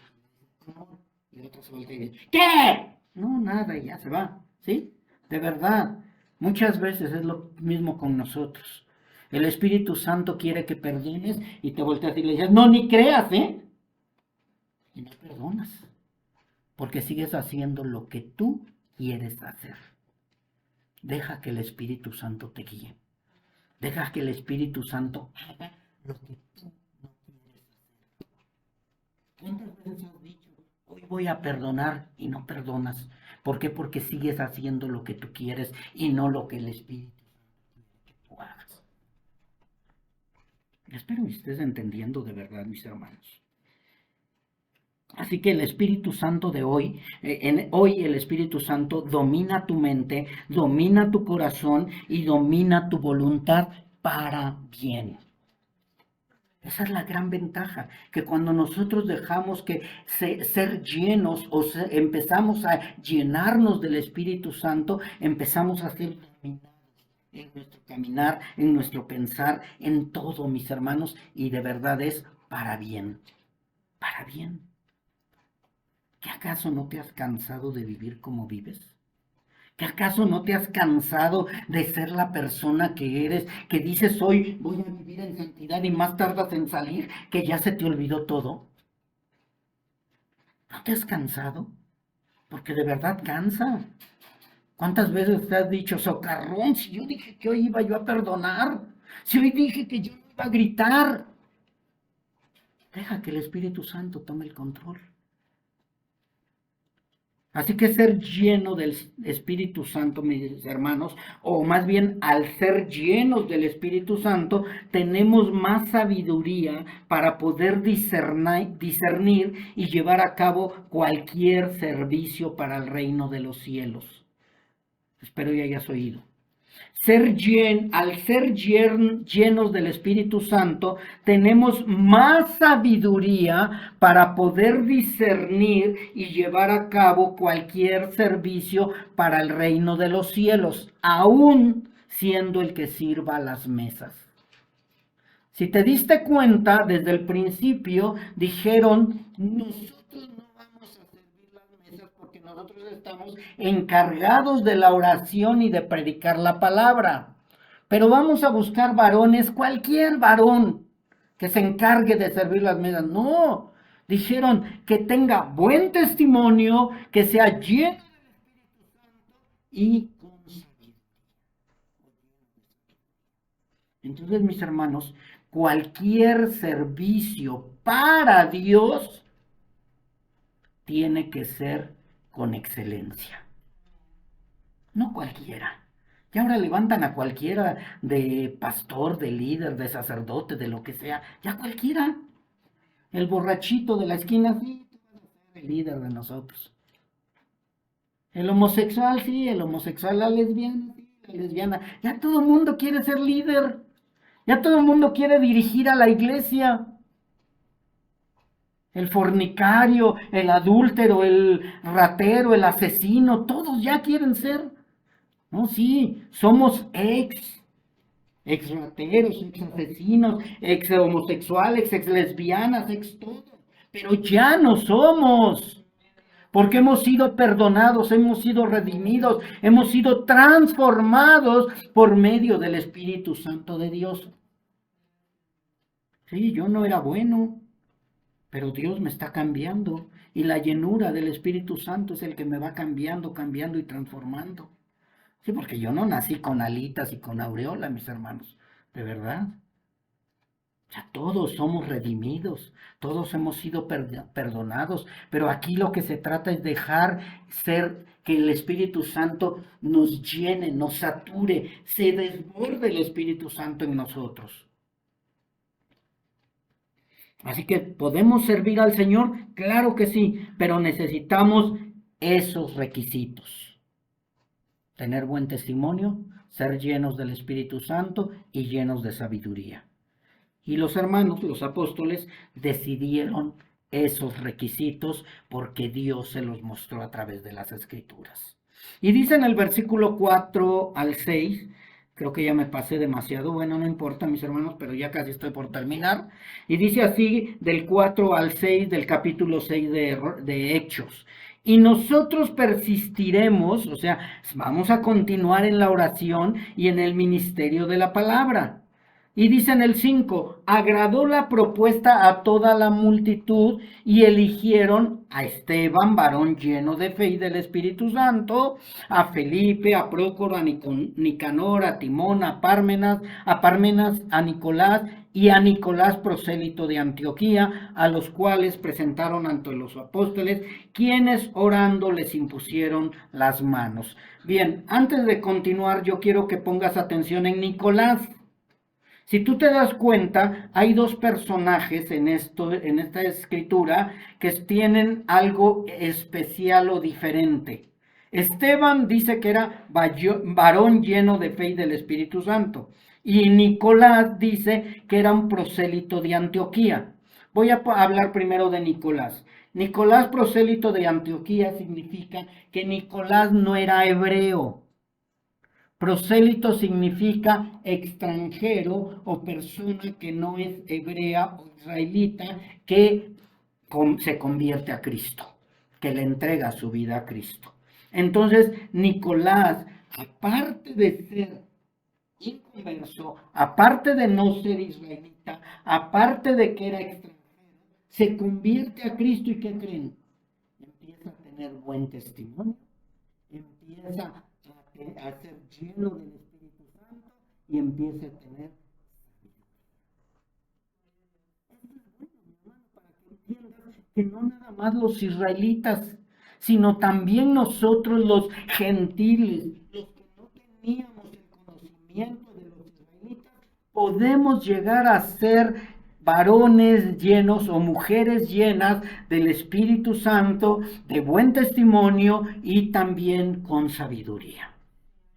¿cómo? Y el otro se voltea y dice, ¿qué? No, nada, y ya se va, ¿sí? De verdad, muchas veces es lo mismo con nosotros. El Espíritu Santo quiere que perdones y te volteas y le dices, no, ni creas, ¿eh? Y no perdonas porque sigues haciendo lo que tú quieres hacer. Deja que el Espíritu Santo te guíe. Deja que el Espíritu Santo haga lo que tú no quieres hacer. ¿Cuántas veces has dicho, hoy voy a perdonar y no perdonas? ¿Por qué? Porque sigues haciendo lo que tú quieres y no lo que el Espíritu Santo quiere que tú hagas. Espero que estés entendiendo de verdad, mis hermanos. Así que el Espíritu Santo de hoy, hoy el Espíritu Santo domina tu mente, domina tu corazón y domina tu voluntad para bien. Esa es la gran ventaja, que cuando nosotros dejamos que ser llenos o empezamos a llenarnos del Espíritu Santo, empezamos a ser dominados en nuestro caminar, en nuestro pensar, en todo, mis hermanos, y de verdad es para bien, para bien. ¿Qué acaso no te has cansado de vivir como vives? ¿Qué acaso no te has cansado de ser la persona que eres, que dices hoy voy a vivir en santidad y más tardas en salir, que ya se te olvidó todo? ¿No te has cansado? Porque de verdad cansa. ¿Cuántas veces te has dicho, socarrón, si yo dije que hoy iba yo a perdonar? Si hoy dije que yo no iba a gritar. Deja que el Espíritu Santo tome el control. Así que ser lleno del Espíritu Santo, mis hermanos, o más bien al ser llenos del Espíritu Santo, tenemos más sabiduría para poder discernir y llevar a cabo cualquier servicio para el reino de los cielos. Espero ya hayas oído. Al ser llenos del Espíritu Santo, tenemos más sabiduría para poder discernir y llevar a cabo cualquier servicio para el reino de los cielos, aún siendo el que sirva las mesas. Si te diste cuenta, desde el principio dijeron, nosotros no vamos a servir las mesas porque nosotros estamos encargados de la oración y de predicar la palabra. Pero vamos a buscar varones, cualquier varón que se encargue de servir las mesas. No, dijeron que tenga buen testimonio, que sea lleno y con sabiduría. Entonces, mis hermanos, cualquier servicio para Dios tiene que ser con excelencia. No cualquiera. Y ahora levantan a cualquiera de pastor, de líder, de sacerdote, de lo que sea. Ya cualquiera. El borrachito de la esquina, sí, tú vas a ser el líder de nosotros. El homosexual, sí, el homosexual, la lesbiana, sí, la lesbiana. Ya todo el mundo quiere ser líder. Ya todo el mundo quiere dirigir a la iglesia. El fornicario, el adúltero, el ratero, el asesino, todos ya quieren ser. No, sí, somos ex rateros, ex asesinos, ex homosexuales, ex lesbianas, ex todo. Pero ya no somos. Porque hemos sido perdonados, hemos sido redimidos, hemos sido transformados por medio del Espíritu Santo de Dios. Sí, yo no era bueno, pero Dios me está cambiando y la llenura del Espíritu Santo es el que me va cambiando, cambiando y transformando. Sí, porque yo no nací con alitas y con aureola, mis hermanos, de verdad. Ya todos somos redimidos, todos hemos sido perdonados, pero aquí lo que se trata es dejar ser que el Espíritu Santo nos llene, nos sature, se desborde el Espíritu Santo en nosotros. Así que podemos servir al Señor, claro que sí, pero necesitamos esos requisitos. Tener buen testimonio, ser llenos del Espíritu Santo y llenos de sabiduría. Y los hermanos, los apóstoles, decidieron esos requisitos porque Dios se los mostró a través de las Escrituras. Y dice en el versículo 4 al 6, creo que ya me pasé demasiado, bueno, no importa mis hermanos, pero ya casi estoy por terminar. Y dice así del 4 al 6 del capítulo 6 de Hechos. Y nosotros persistiremos, o sea, vamos a continuar en la oración y en el ministerio de la palabra. Y dice en el 5, agradó la propuesta a toda la multitud y eligieron a Esteban, varón lleno de fe y del Espíritu Santo, a Felipe, a Prócoro, a Nicanor, a Timón, a Parmenas, a Nicolás y a Nicolás prosélito de Antioquía, a los cuales presentaron ante los apóstoles, quienes orando les impusieron las manos. Bien, antes de continuar, yo quiero que pongas atención en Nicolás. Si tú te das cuenta, hay dos personajes en esta escritura que tienen algo especial o diferente. Esteban dice que era varón lleno de fe y del Espíritu Santo. Y Nicolás dice que era un prosélito de Antioquía. Voy a hablar primero de Nicolás. Nicolás prosélito de Antioquía significa que Nicolás no era hebreo. Prosélito significa extranjero o persona que no es hebrea o israelita que se convierte a Cristo, que le entrega su vida a Cristo. Entonces, Nicolás, aparte de ser inconverso, aparte de no ser israelita, aparte de que era extranjero, se convierte a Cristo y ¿qué creen? Empieza a tener buen testimonio, empieza a ser lleno del Espíritu Santo y empiece a tener. Que no nada más los israelitas, sino también nosotros los gentiles, los que no teníamos el conocimiento de los israelitas, podemos llegar a ser varones llenos o mujeres llenas del Espíritu Santo, de buen testimonio y también con sabiduría.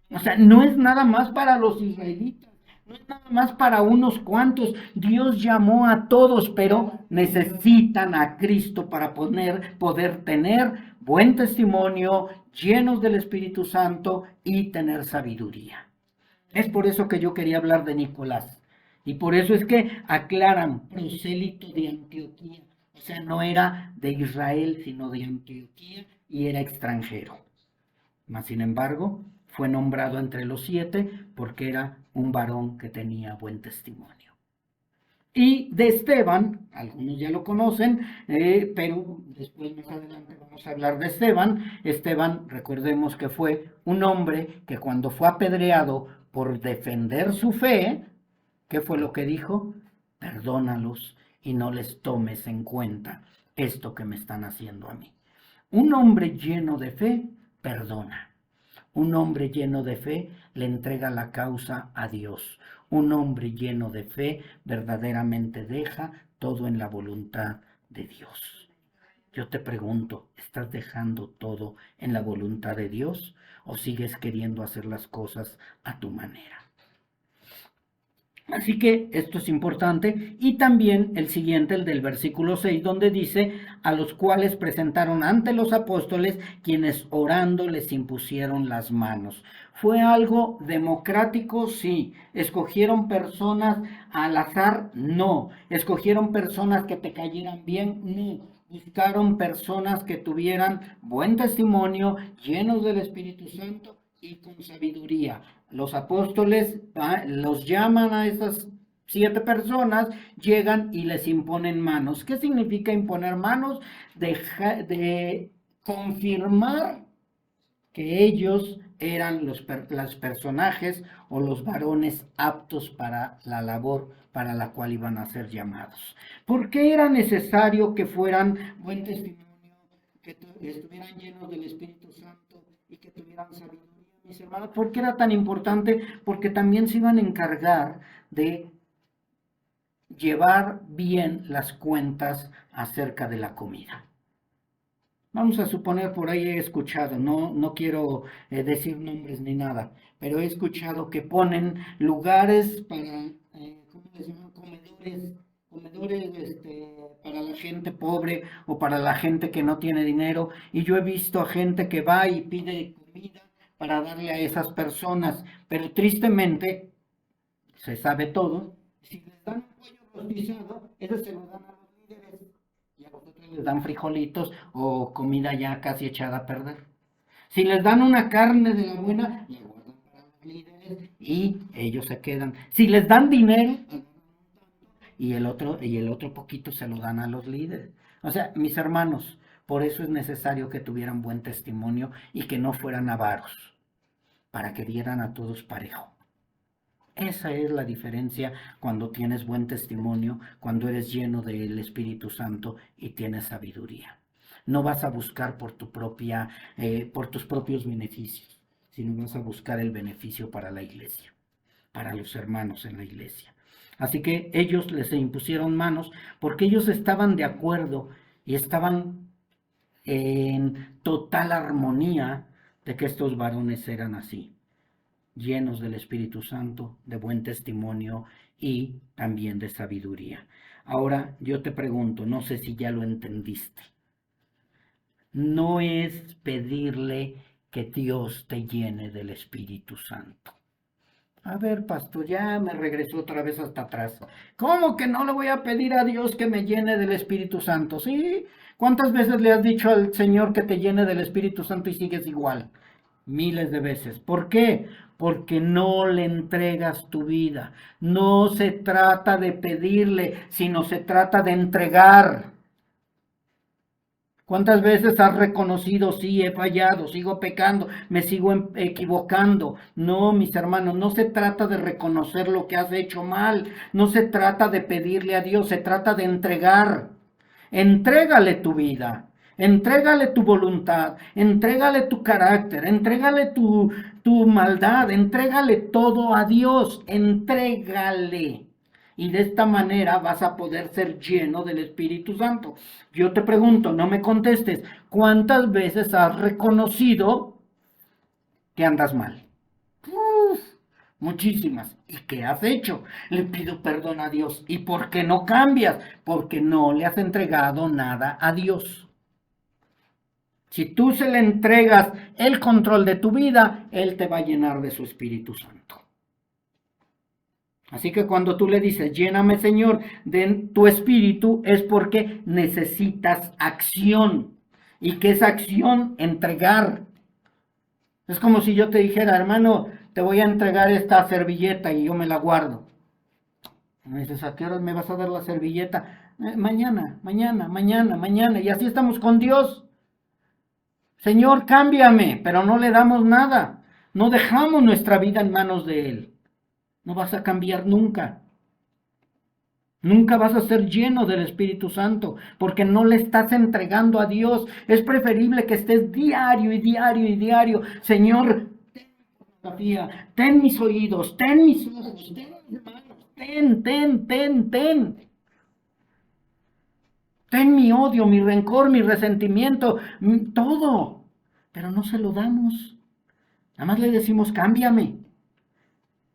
O sea, no es nada más para los israelitas, no es nada más para unos cuantos. Dios llamó a todos, pero necesitan a Cristo para poder tener buen testimonio, llenos del Espíritu Santo y tener sabiduría. Es por eso que yo quería hablar de Nicolás. Y por eso es que aclaran, prosélito de Antioquía. O sea, no era de Israel, sino de Antioquía y era extranjero. Mas, sin embargo, fue nombrado entre los 7 porque era un varón que tenía buen testimonio. Y de Esteban, algunos ya lo conocen, pero después más adelante vamos a hablar de Esteban. Esteban, recordemos que fue un hombre que cuando fue apedreado por defender su fe, ¿qué fue lo que dijo? Perdónalos y no les tomes en cuenta esto que me están haciendo a mí. Un hombre lleno de fe, perdona. Un hombre lleno de fe le entrega la causa a Dios. Un hombre lleno de fe verdaderamente deja todo en la voluntad de Dios. Yo te pregunto, ¿estás dejando todo en la voluntad de Dios o sigues queriendo hacer las cosas a tu manera? Así que esto es importante. Y también el siguiente, el del versículo 6, donde dice, a los cuales presentaron ante los apóstoles, quienes orando les impusieron las manos. ¿Fue algo democrático? Sí. ¿Escogieron personas al azar? No. ¿Escogieron personas que te cayeran bien? No. Buscaron personas que tuvieran buen testimonio, llenos del Espíritu Santo y con sabiduría. Los apóstoles los llaman a estas 7 personas, llegan y les imponen manos. ¿Qué significa imponer manos? De confirmar que ellos eran los personajes o los varones aptos para la labor para la cual iban a ser llamados. ¿Por qué era necesario que fueran buen testimonio, que estuvieran llenos del Espíritu Santo y que tuvieran sabiduría, mis hermanos? ¿Por qué era tan importante? Porque también se iban a encargar de llevar bien las cuentas acerca de la comida. Vamos a suponer, por ahí he escuchado, no quiero decir nombres ni nada, pero he escuchado que ponen lugares para, ¿cómo les llaman? Comedores para la gente pobre o para la gente que no tiene dinero. Y yo he visto a gente que va y pide comida para darle a esas personas, pero tristemente, se sabe todo, si les dan un pollo rostizado, ese se lo dan a los líderes y a los otros les dan frijolitos o comida ya casi echada a perder. Si les dan una carne de la buena, la guardan para los líderes y ellos se quedan. Si les dan dinero, y el otro poquito se lo dan a los líderes. O sea, mis hermanos, por eso es necesario que tuvieran buen testimonio y que no fueran avaros, para que dieran a todos parejo. Esa es la diferencia cuando tienes buen testimonio, cuando eres lleno del Espíritu Santo y tienes sabiduría. No vas a buscar por por tus propios beneficios, sino vas a buscar el beneficio para la iglesia, para los hermanos en la iglesia. Así que ellos les impusieron manos porque ellos estaban de acuerdo y estaban en total armonía de que estos varones eran así, llenos del Espíritu Santo, de buen testimonio y también de sabiduría. Ahora yo te pregunto, no sé si ya lo entendiste, no es pedirle que Dios te llene del Espíritu Santo. A ver, pastor, ya me regresó otra vez hasta atrás. ¿Cómo que no le voy a pedir a Dios que me llene del Espíritu Santo? ¿Sí? ¿Cuántas veces le has dicho al Señor que te llene del Espíritu Santo y sigues igual? Miles de veces. ¿Por qué? Porque no le entregas tu vida. No se trata de pedirle, sino se trata de entregar. ¿Cuántas veces has reconocido, sí, he fallado, sigo pecando, me sigo equivocando? No, mis hermanos, no se trata de reconocer lo que has hecho mal, no se trata de pedirle a Dios, se trata de entregar. Entrégale tu vida, entrégale tu voluntad, entrégale tu carácter, entrégale tu maldad, entrégale todo a Dios, entrégale. Y de esta manera vas a poder ser lleno del Espíritu Santo. Yo te pregunto, no me contestes, ¿cuántas veces has reconocido que andas mal? Uf, muchísimas. ¿Y qué has hecho? Le pido perdón a Dios. ¿Y por qué no cambias? Porque no le has entregado nada a Dios. Si tú se le entregas el control de tu vida, Él te va a llenar de su Espíritu Santo. Así que cuando tú le dices, lléname Señor de tu espíritu, es porque necesitas acción. ¿Y qué es acción? Entregar. Es como si yo te dijera, hermano, te voy a entregar esta servilleta y yo me la guardo. Y me dices, ¿a qué horas me vas a dar la servilleta? Mañana, mañana, mañana, mañana. Y así estamos con Dios. Señor, cámbiame, pero no le damos nada. No dejamos nuestra vida en manos de Él. No vas a cambiar nunca. Nunca vas a ser lleno del Espíritu Santo porque no le estás entregando a Dios. Es preferible que estés diario y diario y diario. Señor, ten mi pornografía, ten mis oídos, ten mis ojos, ten mis manos, ten. Ten mi odio, mi rencor, mi resentimiento, todo. Pero no se lo damos. Nada más le decimos, cámbiame.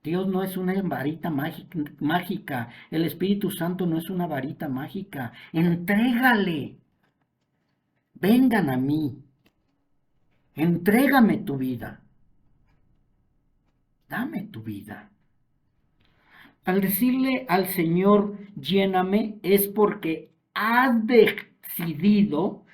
Dios no es una varita mágica. El Espíritu Santo no es una varita mágica. Entrégale. Vengan a mí. Entrégame tu vida. Dame tu vida. Al decirle al Señor, lléname, es porque has decidido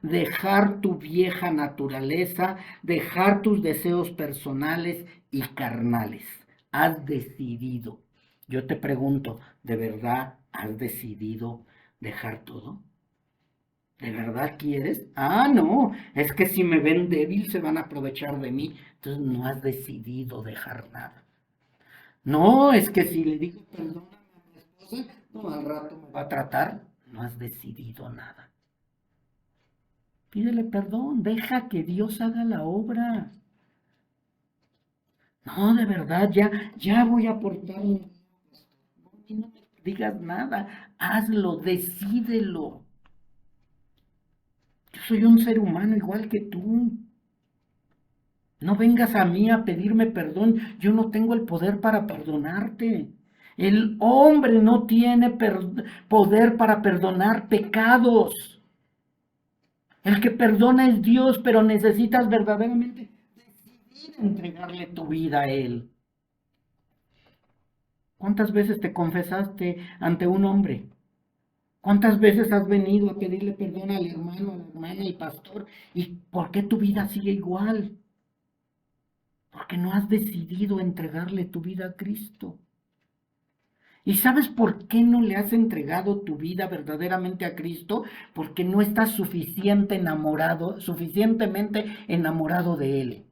dejar tu vieja naturaleza, dejar tus deseos personales y carnales. Has decidido. Yo te pregunto, ¿de verdad has decidido dejar todo? ¿De verdad quieres? Ah, no, es que si me ven débil se van a aprovechar de mí. Entonces no has decidido dejar nada. No, es que si le digo perdóname a mi esposa, no, al rato me va a tratar. No has decidido nada. Pídele perdón, deja que Dios haga la obra. No, de verdad, ya voy a portarme. y no me digas nada, hazlo, decídelo. Yo soy un ser humano igual que tú. No vengas a mí a pedirme perdón, yo no tengo el poder para perdonarte. El hombre no tiene poder para perdonar pecados. El que perdona es Dios, pero necesitas verdaderamente decidir entregarle tu vida a Él. ¿Cuántas veces te confesaste ante un hombre? ¿Cuántas veces has venido a pedirle perdón al hermano, a la hermana, al pastor? ¿Y por qué tu vida sigue igual? Porque no has decidido entregarle tu vida a Cristo. ¿Y sabes por qué no le has entregado tu vida verdaderamente a Cristo? Porque no estás suficientemente enamorado de Él.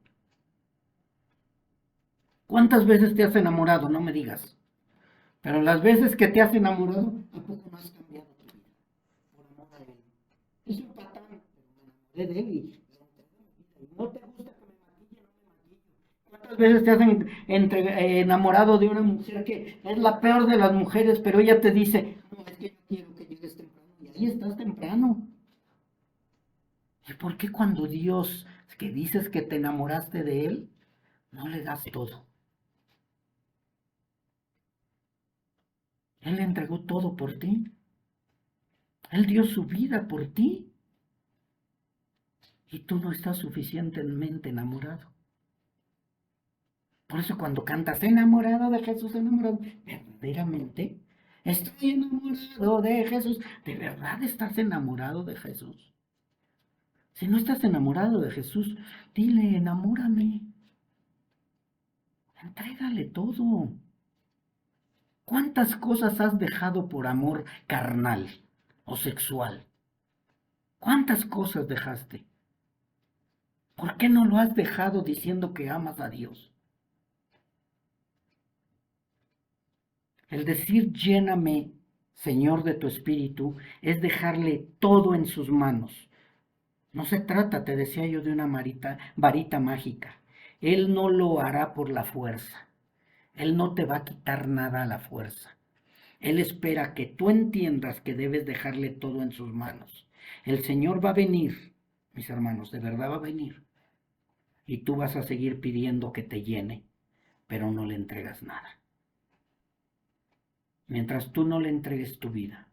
¿Cuántas veces te has enamorado? No me digas. Pero las veces que te has enamorado, ¿a poco no has cambiado tu vida? Por amor a Él. Es un patán, pero me enamoré de Él y no te gusta que me maquille, no me maquillo. ¿Cuántas veces te has enamorado de una mujer que es la peor de las mujeres, pero ella te dice, no, es que yo quiero que llegues temprano, y ahí estás temprano? ¿Y por qué cuando Dios, que dices que te enamoraste de Él, no le das todo? Él entregó todo por ti. Él dio su vida por ti. Y tú no estás suficientemente enamorado. Por eso cuando cantas enamorado de Jesús, enamorado, verdaderamente estoy enamorado de Jesús. ¿De verdad estás enamorado de Jesús? Si no estás enamorado de Jesús, dile, enamórame. Entrégale todo. ¿Cuántas cosas has dejado por amor carnal o sexual? ¿Cuántas cosas dejaste? ¿Por qué no lo has dejado diciendo que amas a Dios? El decir lléname, Señor, de tu espíritu, es dejarle todo en sus manos. No se trata, te decía yo, de una varita mágica. Él no lo hará por la fuerza. Él no te va a quitar nada a la fuerza. Él espera que tú entiendas que debes dejarle todo en sus manos. El Señor va a venir, mis hermanos, de verdad va a venir. Y tú vas a seguir pidiendo que te llene, pero no le entregas nada. Mientras tú no le entregues tu vida,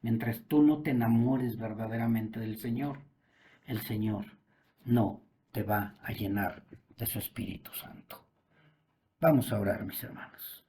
mientras tú no te enamores verdaderamente del Señor, el Señor no te va a llenar de su Espíritu Santo. Vamos a orar, mis hermanos.